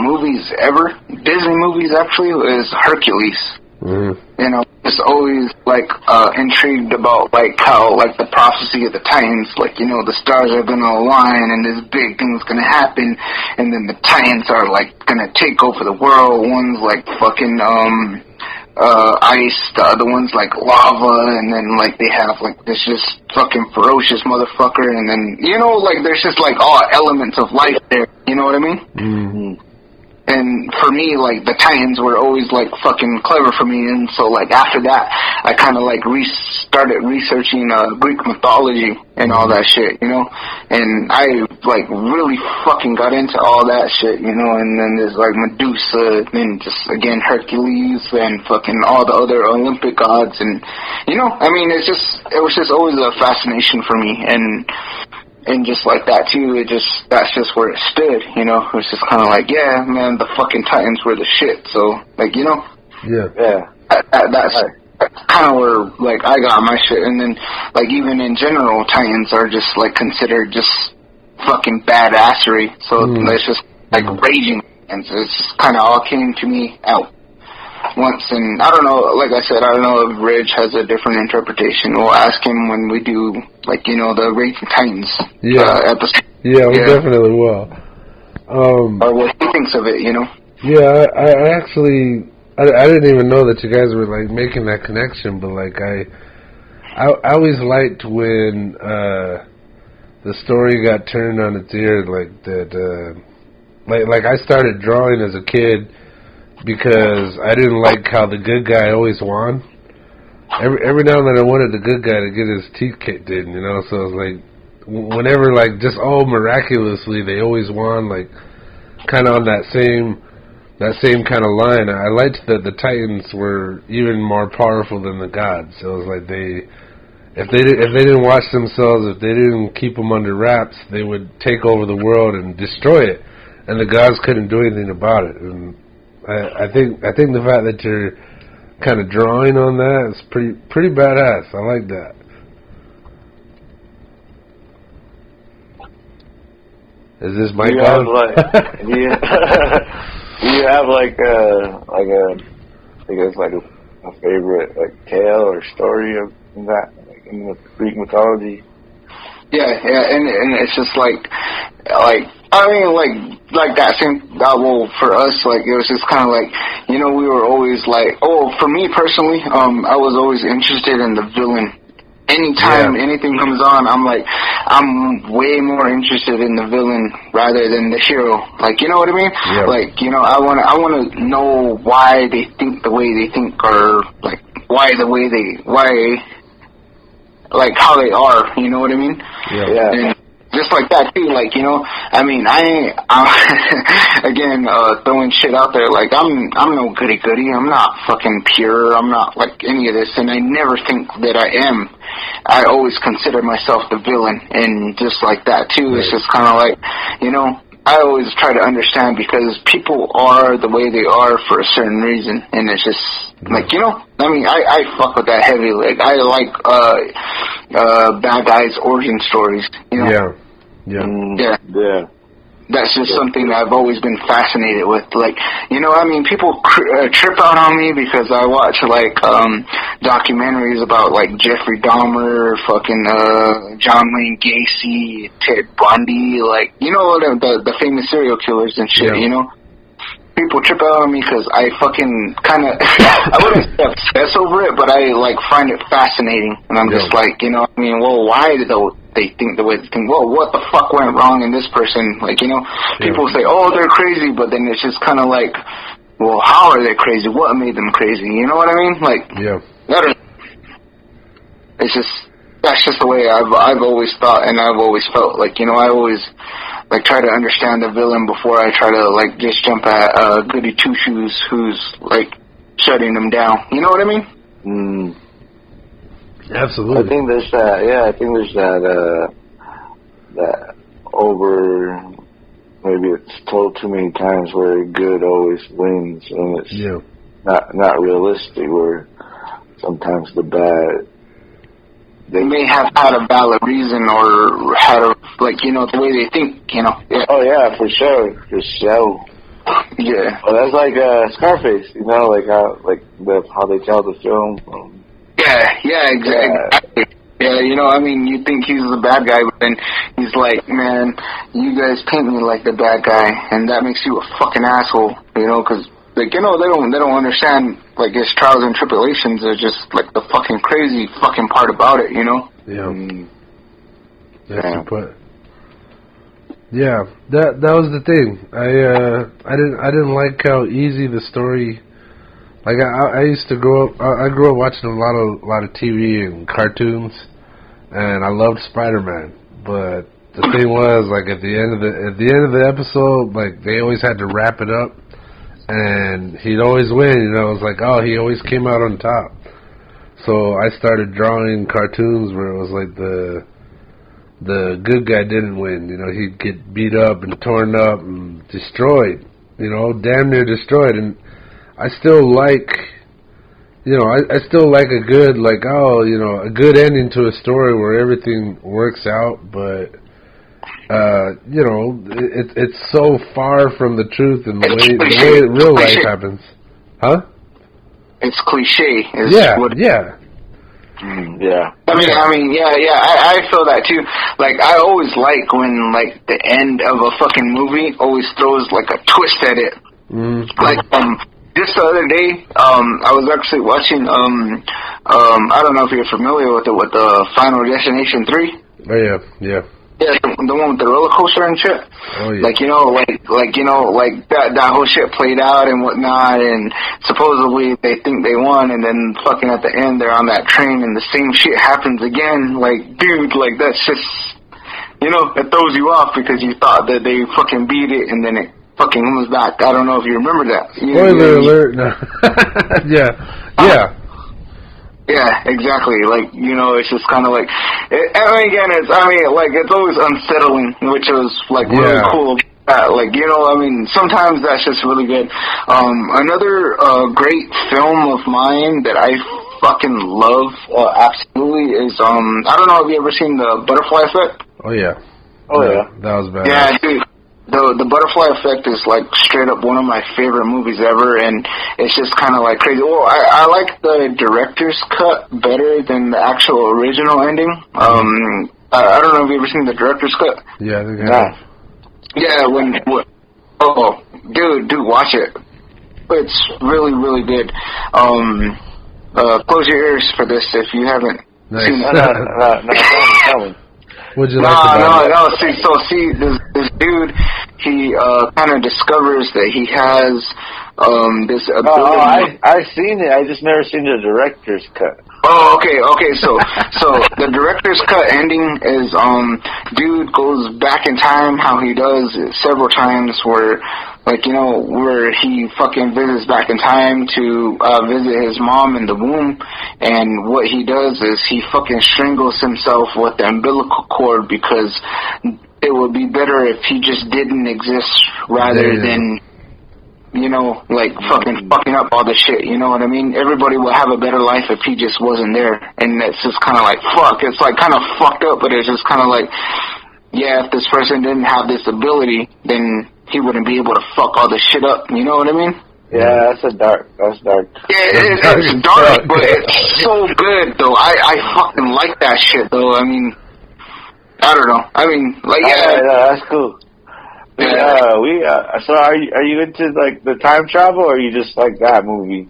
movies ever, Disney movies actually, is Hercules. Mm-hmm. You know, just always like intrigued about like how like the prophecy of the Titans, like, you know, the stars are gonna align and this big thing's gonna happen, and then the Titans are like gonna take over the world. One's like fucking ice, the other one's like lava, and then like they have like this just fucking ferocious motherfucker, and then, you know, like there's just like all elements of life there, you know what I mean? Mm-hmm. And for me, like, the Titans were always, like, fucking clever for me, and so, like, after that, I kind of, like, started researching Greek mythology and all that shit, you know? And I, like, really fucking got into all that shit, you know? And then there's, like, Medusa, and just, again, Hercules, and fucking all the other Olympic gods, and, you know, I mean, it was just always a fascination for me, and just like that too, that's just where it stood, you know. It was just kind of like, yeah, man, the fucking Titans were the shit. So, like, you know, that's kind of where like I got my shit. And then, like, even in general, Titans are just like considered just fucking badassery. So it's just like raging, and so it's just kind of all came to me out. once, and I don't know, like I said, I don't know if Ridge has a different interpretation. We'll ask him when we do, like, you know, the Raging Titans episode. Yeah, we definitely will. Or what he thinks of it, you know? Yeah, I actually, I didn't even know that you guys were, like, making that connection, but, like, I always liked when the story got turned on its ear, like, that, like I started drawing as a kid because I didn't like how the good guy always won. Every now and then I wanted the good guy to get his teeth kicked in, you know, so it was like, whenever, like, just, miraculously, they always won, like, kind of on that same kind of line. I liked that the Titans were even more powerful than the gods. So it was like if they didn't watch themselves, if they didn't keep them under wraps, they would take over the world and destroy it, and the gods couldn't do anything about it. And I think the fact that you're kind of drawing on that is pretty badass. I like that. Is this mic on? Do you have like a I guess like a favorite like tale or story of that, like in the Greek mythology? Yeah, and it's just like I mean like that same well for us, like it was just kind of like, you know, we were always like, for me personally, I was always interested in the villain. Anytime anything comes on, I'm way more interested in the villain rather than the hero. Like, you know what I mean? Yeah. Like, you know, I wanna know why they think the way they think, or like like how they are. You know what I mean? Yeah. And just like that too, like, you know, I mean, I'm again, throwing shit out there, like, I'm no goody-goody, I'm not fucking pure, I'm not, like, any of this, and I never think that I am. I always consider myself the villain, and just like that too, it's just kind of like, you know, I always try to understand, because people are the way they are for a certain reason, and it's just, like, you know, I mean, I fuck with that heavy, like, I like, bad guys' origin stories, you know? Yeah. That's just something that I've always been fascinated with. Like, you know, I mean, people trip out on me because I watch, like, documentaries about, like, Jeffrey Dahmer, fucking, John Wayne Gacy, Ted Bundy, like, you know, the famous serial killers and shit, you know? People trip out on me because I fucking kind of, I wouldn't say obsess over it, but I, like, find it fascinating. And I'm just like, you know, I mean, well, why did they think the way they think? Well, what the fuck went wrong in this person? Like, you know, people say, oh, they're crazy, but then it's just kind of like, well, how are they crazy? What made them crazy? You know what I mean? Like, it's just, that's just the way I've always thought, and I've always felt. Like, you know, I always, like, try to understand the villain before I try to, like, just jump at goody two-shoes who's, like, shutting them down. You know what I mean? Absolutely. I think there's that over, maybe it's told too many times, where good always wins, and it's not realistic, where sometimes the bad, they may have had a valid reason, or had a, like, you know, the way they think, you know. Yeah. Oh yeah, for sure. Yeah. Well, that's like Scarface, you know, like how they tell the film. Yeah, exactly. Yeah, you know, I mean, you think he's the bad guy, but then he's like, man, you guys paint me like the bad guy, and that makes you a fucking asshole, you know, because, like, you know, they don't understand, like, his trials and tribulations are just, like, the fucking crazy fucking part about it, you know? Yeah. That's your point. Yeah, that was the thing. I didn't like how easy the story. Like, I used to grow up. I grew up watching a lot of TV and cartoons, and I loved Spider-Man. But the thing was, like, at the end of the episode, like, they always had to wrap it up, and he'd always win. You know, it was like, oh, he always came out on top. So I started drawing cartoons where it was like the good guy didn't win. You know, he'd get beat up and torn up and destroyed. You know, damn near destroyed. And I still like, you know, I still like a good, like, oh, you know, a good ending to a story where everything works out, but, you know, it's so far from the truth and the way real life happens. Huh? it's cliche. Yeah. Yeah. I mean, yeah. I feel that too. Like, I always like when, like, the end of a fucking movie always throws, like, a twist at it. Mm-hmm. Like, just the other day, I was actually watching, I don't know if you're familiar with it, with the Final Destination 3. Oh, yeah. Yeah, the one with the roller coaster and shit. Oh, yeah. Like, that whole shit played out and whatnot, and supposedly they think they won, and then fucking at the end they're on that train and the same shit happens again. Like, dude, like, that's just, it throws you off because you thought that they fucking beat it, and then it fucking comes back. I don't know if you remember that. Spoiler alert. No. Yeah. Yeah, exactly. Like, it's just kind of like, it's always unsettling, which was, like, really cool. Sometimes that's just really good. Another great film of mine that I fucking love, absolutely, is, I don't know if you ever seen The Butterfly Effect? Oh, yeah. That was bad. Yeah, dude. The Butterfly Effect is, like, straight up one of my favorite movies ever, and it's just kind of, like, crazy. Well, I like the director's cut better than the actual original ending. I don't know if you've ever seen the director's cut. Yeah, I think I have. Yeah, dude, watch it. It's really, really good. Close your ears for this if you haven't seen it. No, tell me. What'd you like about it? No. See, this dude, he kind of discovers that he has this ability. I've seen it. I just never seen the director's cut. Oh, okay. So the director's cut ending is dude goes back in time, how he does it several times, where where he fucking visits back in time to visit his mom in the womb, and what he does is he fucking strangles himself with the umbilical cord because it would be better if he just didn't exist rather than fucking up all the shit, you know what I mean? Everybody would have a better life if he just wasn't there, and it's just kind of like, fuck, it's like kind of fucked up, but it's just kind of like, yeah, if this person didn't have this ability, then he wouldn't be able to fuck all this shit up, you know what I mean? Yeah, that's dark. Yeah, it's dark, but it's so good, though. I fucking like that shit, though. I mean, I don't know. I mean, like, yeah, that's cool. Yeah, so are you into, like, the time travel, or are you just like that movie?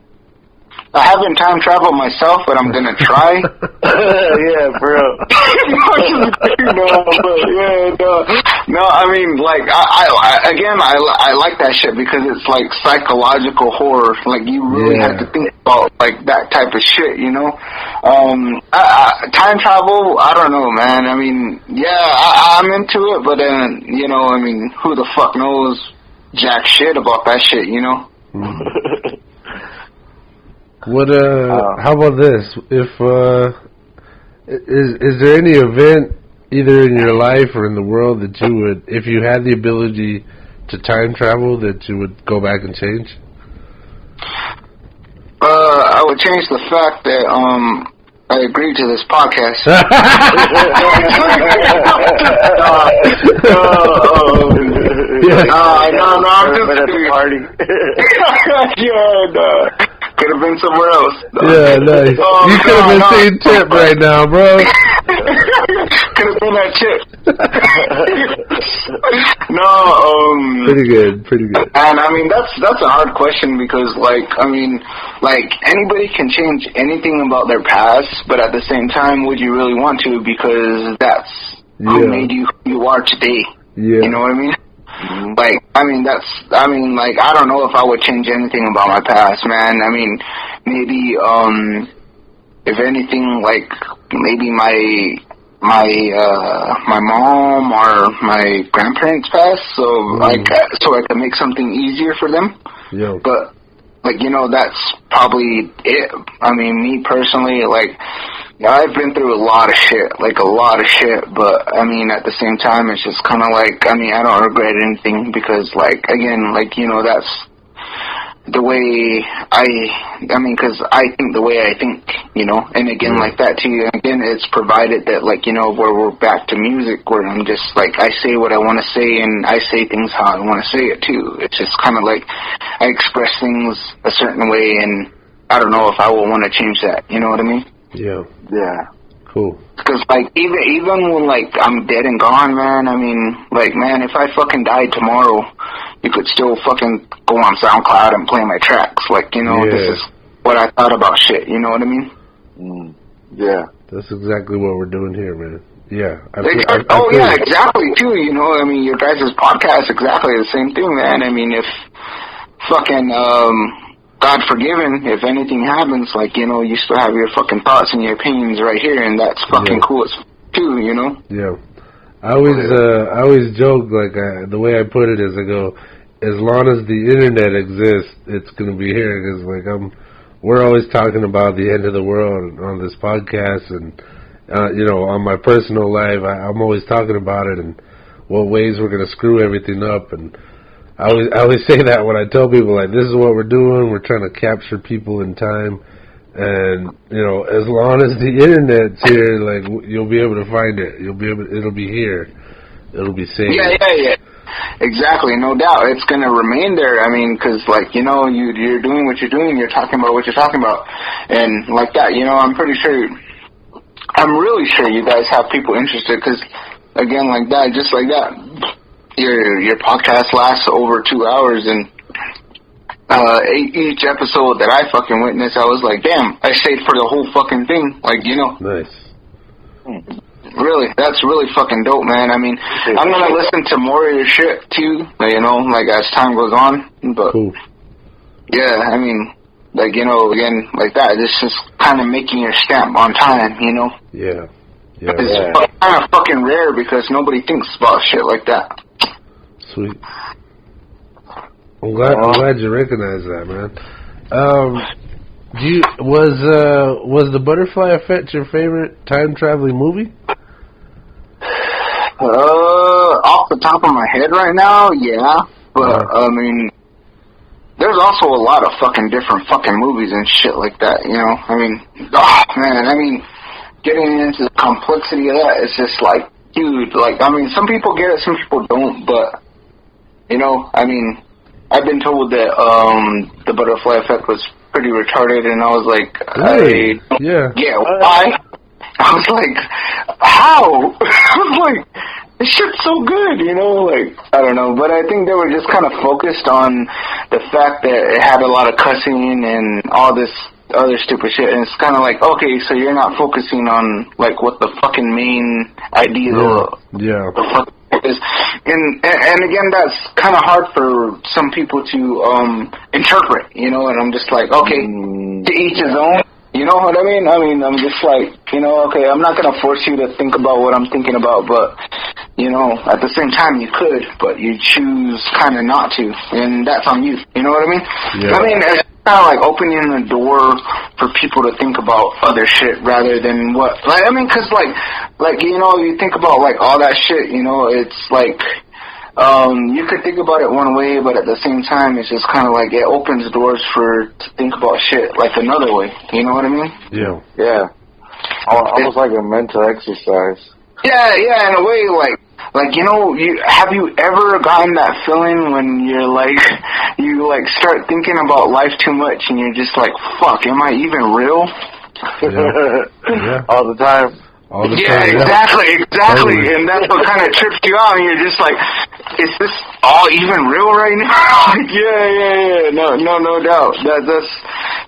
I haven't time traveled myself, but I'm gonna try. Yeah, bro. No, I mean, like, I like that shit because it's like psychological horror. Like, you really have to think about, like, that type of shit, time travel, I don't know, man. I mean, I'm into it, but then, I mean, who the fuck knows jack shit about that shit, What how about this? If is there any event either in your life or in the world that you would, if you had the ability to time travel, that you would go back and change? I would change the fact that I agreed to this podcast. I'm just at the party. Could have been somewhere else. Yeah, nice. You could have been seeing Tip right now, bro. Could have been that Tip. Pretty good. And I mean, that's a hard question because, like, I mean, like, anybody can change anything about their past, but at the same time, would you really want to? Because that's who made you who you are today. Yeah. You know what I mean? Like, I mean, I don't know if I would change anything about my past, man. I mean, maybe, if anything, like, maybe my mom or my grandparents passed, so I could make something easier for them. Yeah. But, like, that's probably it. I mean, me personally, like, I've been through a lot of shit, but, I mean, at the same time, it's just kind of like, I mean, I don't regret anything because, like, again, like, that's the way because I think the way I think, and again, like that too, again, it's provided that, like, where we're back to music, where I'm just, like, I say what I want to say, and I say things how I want to say it too. It's just kind of like, I express things a certain way, and I don't know if I will want to change that. You know what I mean? Yeah. Yeah. Cool. Because, like, even when, like, I'm dead and gone, man, I mean, like, man, if I fucking died tomorrow, you could still fucking go on SoundCloud and play my tracks. Like, you know, This is what I thought about shit. You know what I mean? Yeah. That's exactly what we're doing here, man. Yeah. Exactly, too. You know, I mean, your guys' podcast, exactly the same thing, man. I mean, if fucking, God forgiven, if anything happens, like, you know, you still have your fucking thoughts and your opinions right here, and that's fucking cool too, you know? Yeah. I always joke, like, the way I put it is, I go, as long as the internet exists, it's going to be here, because, like, we're always talking about the end of the world on this podcast, and, you know, on my personal life, I'm always talking about it, and what ways we're going to screw everything up, and I always say that when I tell people, like, this is what we're doing. We're trying to capture people in time. And, you know, as long as the internet's here, like, you'll be able to find it. It'll be here. It'll be safe. Yeah. Exactly, no doubt. It's going to remain there. I mean, because, like, you know, you're doing what you're doing. You're talking about what you're talking about. And like that, you know, I'm really sure you guys have people interested because, again, like that, just like that. Your podcast lasts over 2 hours, and each episode that I fucking witnessed, I was like, damn, I stayed for the whole fucking thing. Like, you know. Nice. Really, that's really fucking dope, man. I mean, I'm gonna listen to more of your shit too, you know, like as time goes on. But cool. Yeah, I mean, like, you know, again, like that. It's just kind of making your stamp on time, you know. Yeah. It's kind of fucking rare because nobody thinks about shit like that. Sweet. I'm glad you recognize that, man. Was the Butterfly Effect your favorite time traveling movie? Off the top of my head right now, yeah. But I mean, there's also a lot of fucking different fucking movies and shit like that. You know, I mean, man, I mean, getting into the complexity of that, it's just like, dude, like, I mean, some people get it, some people don't, but. You know, I mean, I've been told that the Butterfly Effect was pretty retarded, and I was like, really? Why? I was like, how? I was like, this shit's so good, you know? Like, I don't know, but I think they were just kind of focused on the fact that it had a lot of cussing and all this other stupid shit, and it's kind of like, okay, so you're not focusing on, like, what the fucking main idea the fuck is. And again, that's kind of hard for some people to interpret, you know, and I'm just like, okay, to each his own, you know what I mean? I mean, I'm just like, you know, okay, I'm not going to force you to think about what I'm thinking about, but, you know, at the same time you could, but you choose kind of not to, and that's on you, you know what I mean? Yeah. I mean, it's kind of like opening the door for people to think about other shit rather than what, like, I mean, because, like, you know, you think about, like, all that shit, you know, it's like, you could think about it one way, but at the same time, it's just kind of like it opens doors to think about shit like another way. You know what I mean? Yeah. Yeah. Almost like a mental exercise. Yeah, in a way, like, you know, have you ever gotten that feeling when you're like, you like start thinking about life too much and you're just like, fuck, am I even real? Yeah. All the time. Exactly. Totally. And that's what kind of trips you out, and you're just like, is this all even real right now? Yeah. No doubt. That's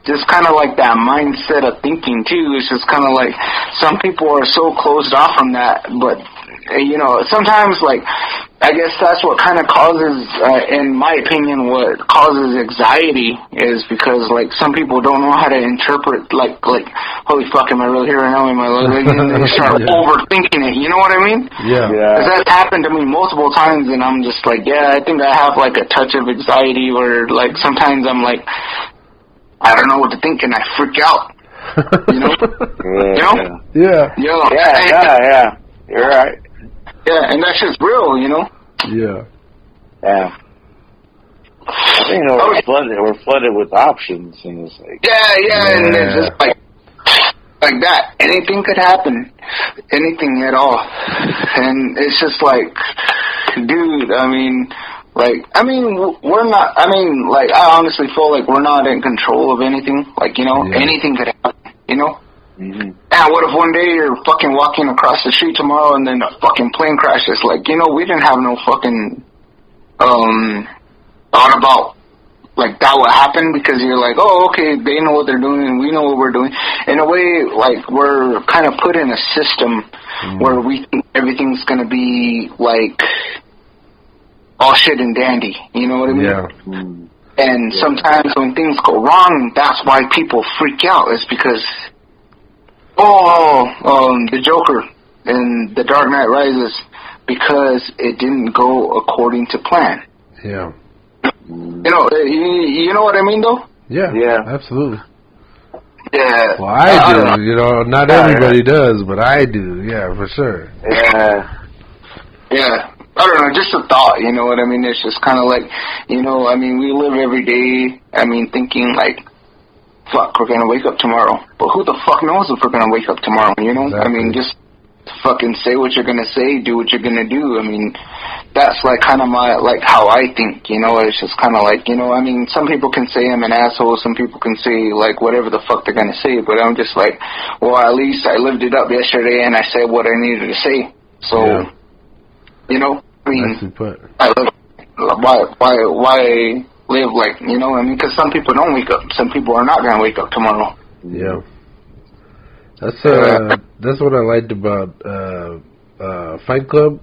just kind of like that mindset of thinking, too. It's just kind of like, some people are so closed off from that, but, you know, sometimes, like, I guess that's what kind of causes, in my opinion, what causes anxiety is because, like, some people don't know how to interpret, like, holy fuck, am I really here right now? Am I really? And they start overthinking it, you know what I mean? Yeah. Because that's happened to me multiple times, and I'm just like, yeah, I think I have, like, a touch of anxiety where, like, sometimes I'm like, I don't know what to think, and I freak out, you know? Yeah. Yeah. You're right. Yeah, and that's just real, you know? Yeah. You know, we're flooded with options, and it's like... Yeah, and it's just like that. Anything could happen. Anything at all. And it's just like, dude, I mean, Like, I mean, we're not, I mean, like, I honestly feel like we're not in control of anything. Like, you know, anything could happen, you know? Mm-hmm. And what if one day you're fucking walking across the street tomorrow and then a fucking plane crashes? Like, you know, we didn't have no fucking, thought about, like, that would happen because you're like, oh, okay, they know what they're doing and we know what we're doing. In a way, like, we're kind of put in a system where we think everything's going to be, like, all shit and dandy, you know what I mean? Yeah. And sometimes when things go wrong, that's why people freak out. It's because, the Joker and The Dark Knight Rises, because it didn't go according to plan. Yeah. You know what I mean, though? Yeah. Yeah. Absolutely. Yeah. Well, I do. You know, not everybody does, but I do. Yeah, for sure. Yeah. Yeah. I don't know, just a thought, you know what I mean? It's just kind of like, you know, I mean, we live every day, I mean, thinking like, fuck, we're going to wake up tomorrow. But who the fuck knows if we're going to wake up tomorrow, you know? Exactly. I mean, just fucking say what you're going to say, do what you're going to do. I mean, that's like kind of my, like how I think, you know? It's just kind of like, you know, I mean, some people can say I'm an asshole, some people can say like whatever the fuck they're going to say, but I'm just like, well, at least I lived it up yesterday and I said what I needed to say. So, you know? I mean, why live like, you know, I mean, because some people don't wake up. Some people are not going to wake up tomorrow. Yeah. That's what I liked about Fight Club.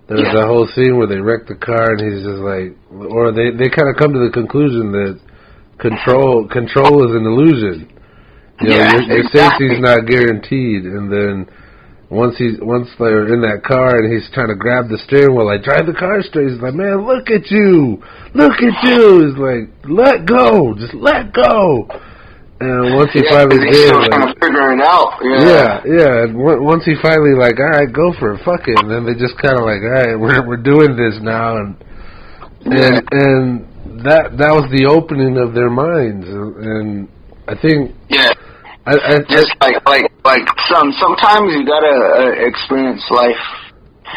There was that whole scene where they wreck the car and he's just like, or they kind of come to the conclusion that control is an illusion. You know, your safety's not guaranteed, and then once they're in that car and he's trying to grab the steering wheel, like, drive the car straight. He's like, man, look at you. He's like, let go. Just let go. And once he finally did, like, trying to figure it out. Yeah. And once he finally, like, all right, go for it, fuck it. And then they just kind of like, all right, we're doing this now. And that was the opening of their minds. And I think... Yeah. Just like sometimes you gotta experience life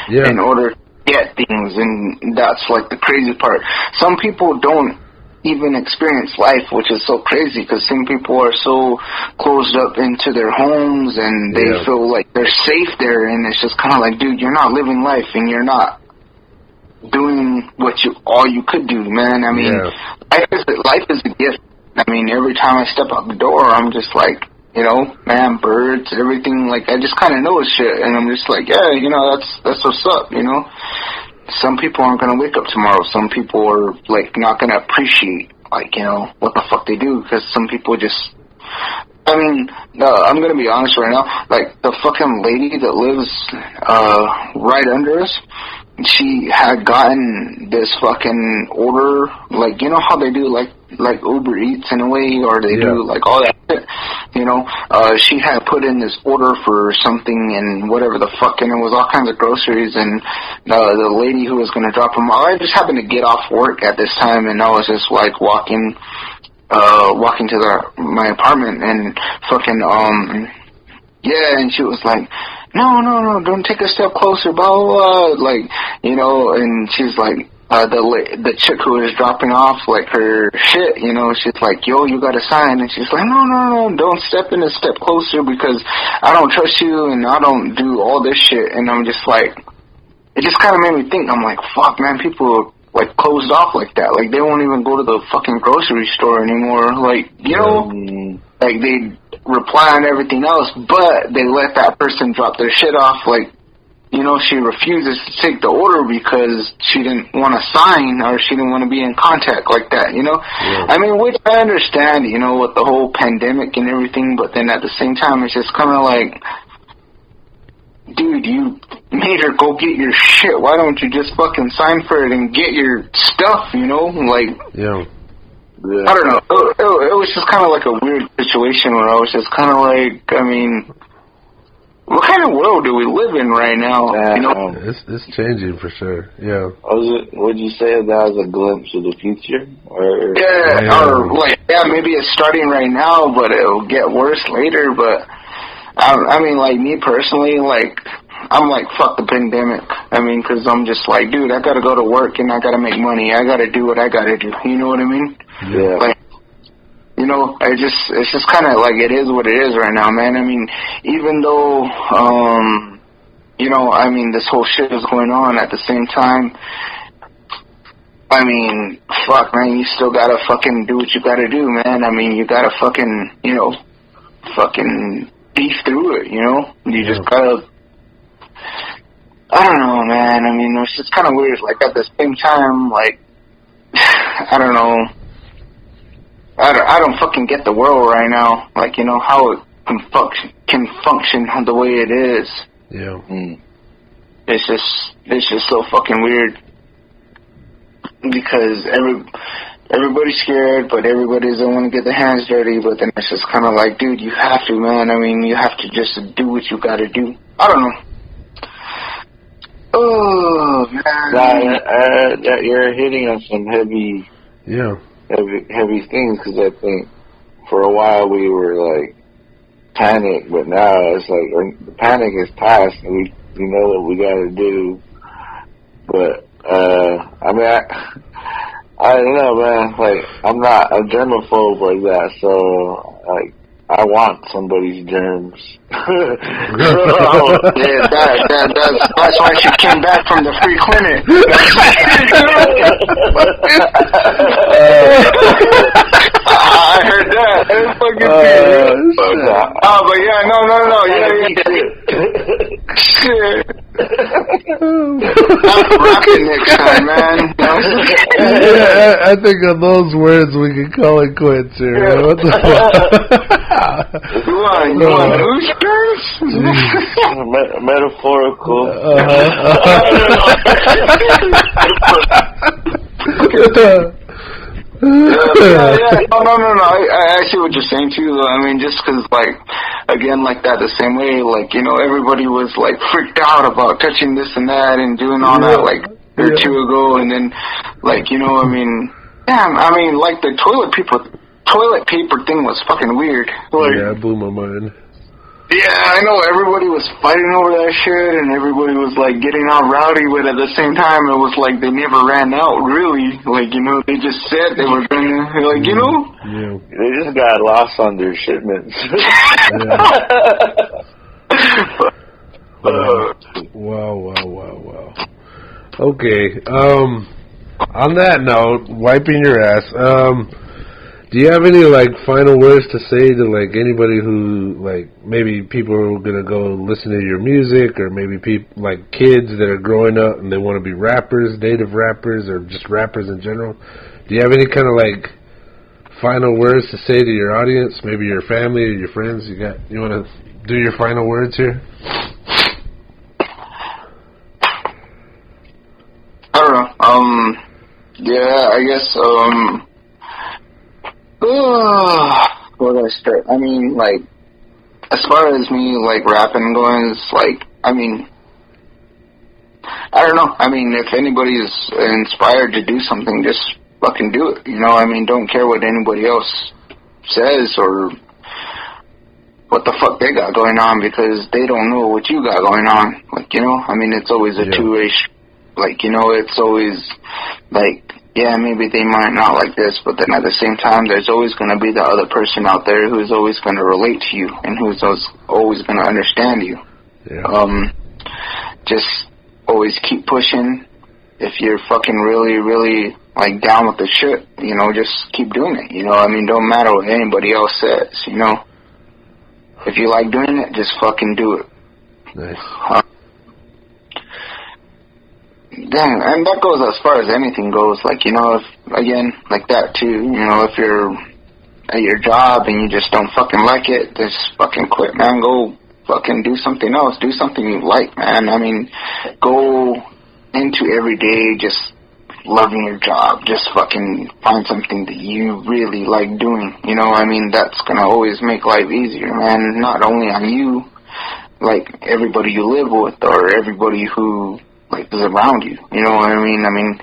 in order to get things, and that's like the crazy part. Some people don't even experience life, which is so crazy because some people are so closed up into their homes and they feel like they're safe there, and it's just kind of like, dude, you're not living life and you're not doing all you could do, man. I mean, life is a gift. I mean, every time I step out the door, I'm just like, you know, man, birds, everything, like, I just kind of know shit, and I'm just like, yeah, you know, that's what's up, you know? Some people aren't going to wake up tomorrow. Some people are, like, not going to appreciate, like, you know, what the fuck they do, because some people just, I mean, I'm going to be honest right now, like, the fucking lady that lives right under us, she had gotten this fucking order, like, you know how they do, like Uber Eats in a way, or they do, like, all that shit, you know? She had put in this order for something and whatever the fuck, and it was all kinds of groceries, and the lady who was going to drop them off, I just happened to get off work at this time, and I was just, like, walking to my apartment, and fucking, and she was like, no, don't take a step closer, blah, blah, blah, like, you know, and she's like, the chick who was dropping off, like, her shit, you know, she's like, yo, you got a sign, and she's like, no, don't step in a step closer, because I don't trust you, and I don't do all this shit, and I'm just like, it just kind of made me think, I'm like, fuck, man, people are, like, closed off like that, like, they won't even go to the fucking grocery store anymore, like, you know, like, they reply on everything else, but they let that person drop their shit off, like, you know, she refuses to take the order because she didn't want to sign or she didn't want to be in contact like that, you know? I mean, which I understand, you know, with the whole pandemic and everything, but then at the same time, it's just kind of like, dude, you made her go get your shit. Why don't you just fucking sign for it and get your stuff, you know? Like, I don't know. It was just kind of like a weird situation where I was just kind of like, I mean, what kind of world do we live in right now? You know? It's changing for sure. Yeah. Would you say that was a glimpse of the future? Or or like, maybe it's starting right now, but it'll get worse later. But I mean, like, me personally, like, I'm like, fuck the pandemic. I mean, because I'm just like, dude, I gotta go to work and I gotta make money. I gotta do what I gotta do. You know what I mean? Yeah. Like, you know, it's just kind of like it is what it is right now, man. I mean, even though, you know, I mean, this whole shit is going on at the same time. I mean, fuck, man, you still gotta fucking do what you gotta do, man. I mean, you gotta fucking, you know, fucking beef through it, you know? You just gotta, I don't know, man. I mean, it's just kind of weird. Like, at the same time, like, I don't know. I don't fucking get the world right now. Like, you know, how it can function the way it is. Yeah. It's just so fucking weird. Because everybody's scared, but everybody doesn't want to get their hands dirty. But then it's just kind of like, dude, you have to, man. I mean, you have to just do what you gotta do. I don't know. Oh, man. You're hitting on some heavy things, because I think for a while we were like panicked, but now it's like the panic is past and we know what we gotta do. But I mean, I don't know, man. Like, I'm not a germaphobe like that, so like I want somebody's germs. Yeah, that's why she came back from the free clinic. I heard that. It's fucking but yeah, no. Yeah. Shit. I'm rapping next time, man. Yeah, I think on those words we can call it quits here. Yeah. What the fuck? You want boosters? Metaphorical. Yeah. No. I see what you're saying too, though. I mean, just because, like, again, like that, the same way, like, you know, everybody was like freaked out about touching this and that and doing all that, like, a year or two ago, and then, like, you know, I mean, damn, I mean, like, the toilet paper thing was fucking weird. Like, yeah, it blew my mind. Yeah, I know, everybody was fighting over that shit, and everybody was, like, getting all rowdy, but at the same time, it was like they never ran out, really. Like, you know, they just said they were gonna, like, you know? Yeah. They just got lost on their shipments. Wow. Okay, on that note, wiping your ass, do you have any, like, final words to say to, like, anybody who, like, maybe people are going to go listen to your music, or maybe people, like, kids that are growing up and they want to be rappers, native rappers, or just rappers in general? Do you have any kind of, like, final words to say to your audience, maybe your family or your friends? You want to do your final words here? I don't know. Yeah, I guess, where do I start? I mean, like, as far as me, like, rapping going, it's like, I mean, I don't know. I mean, if anybody's inspired to do something, just fucking do it. You know, I mean, don't care what anybody else says or what the fuck they got going on, because they don't know what you got going on. Like, you know, I mean, it's always a two-way, like, you know, it's always, like, yeah, maybe they might not like this, but then at the same time, there's always going to be the other person out there who's always going to relate to you and who's always going to understand you. Yeah. Just always keep pushing. If you're fucking really, really, like, down with the shit, you know, just keep doing it. You know, I mean, don't matter what anybody else says, you know. If you like doing it, just fucking do it. Nice. Dang, and that goes as far as anything goes. Like, you know, if, again, like that too, you know, if you're at your job and you just don't fucking like it, just fucking quit, man. Go fucking do something else. Do something you like, man. I mean, go into every day just loving your job. Just fucking find something that you really like doing. You know, I mean, that's gonna always make life easier, man. Not only on you, like, everybody you live with or everybody who, like, is around you. You know what I mean? I mean,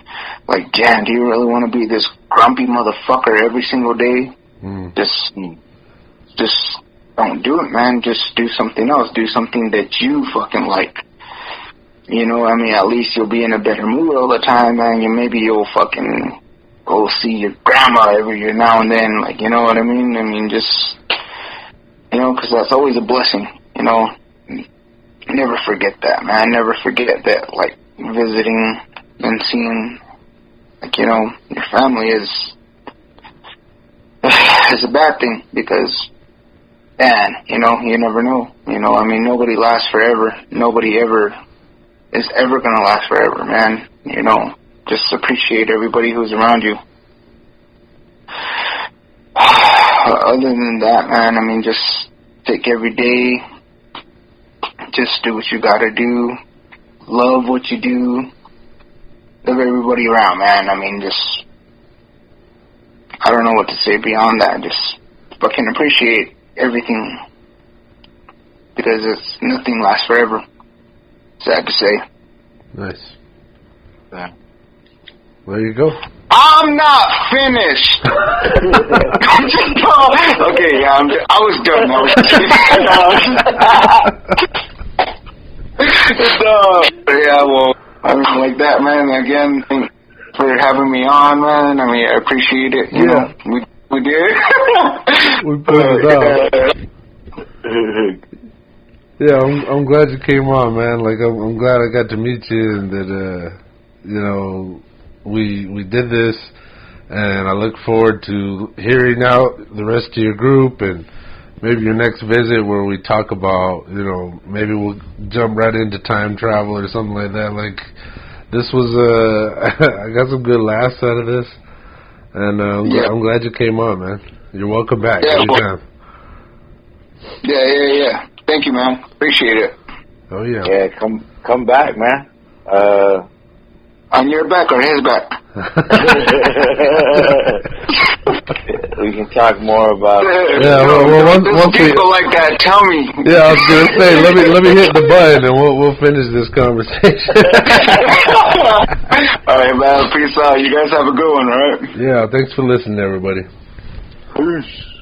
like, damn, do you really want to be this grumpy motherfucker every single day? Just don't do it, man. Just do something else. Do something that you fucking like. you know, I mean, at least you'll be in a better mood all the time, man. Maybe you'll fucking go see your grandma every year now and then, like, you know what I mean? I mean, just, you know, because that's always a blessing, you know. Never forget that, man. Never forget that, like, visiting and seeing, like, you know, your family is a bad thing because, man, you know, you never know. You know, I mean, nobody lasts forever. Nobody ever is ever going to last forever, man. You know, just appreciate everybody who's around you. Other than that, man, I mean, just take every day. Just do what you gotta do. Love what you do. Love everybody around, man. I mean, just, I don't know what to say beyond that. Just fucking appreciate everything. Because it's, nothing lasts forever. Sad to say. Nice. Yeah. There you go. I'm not finished. Okay, yeah, I was done. Yeah, well, I mean, like that, man. Again, thanks for having me on, man. I mean, I appreciate it. You know, we did. We put it out. Yeah, I'm glad you came on, man. Like, I'm glad I got to meet you, and that, you know, we did this, and I look forward to hearing out the rest of your group, and maybe your next visit where we talk about, you know, maybe we'll jump right into time travel or something like that. Like, this was, I got some good laughs out of this, and I'm glad you came on, man. You're welcome back anytime. Yeah. Thank you, man. Appreciate it. Oh, yeah. Yeah, come back, man. On your back or his back? We can talk more about. Yeah, well, once people like that, tell me. Yeah, I was gonna say, let me hit the button and we'll finish this conversation. All right, man. Peace out. You guys have a good one, all right? Yeah, thanks for listening, everybody. Peace.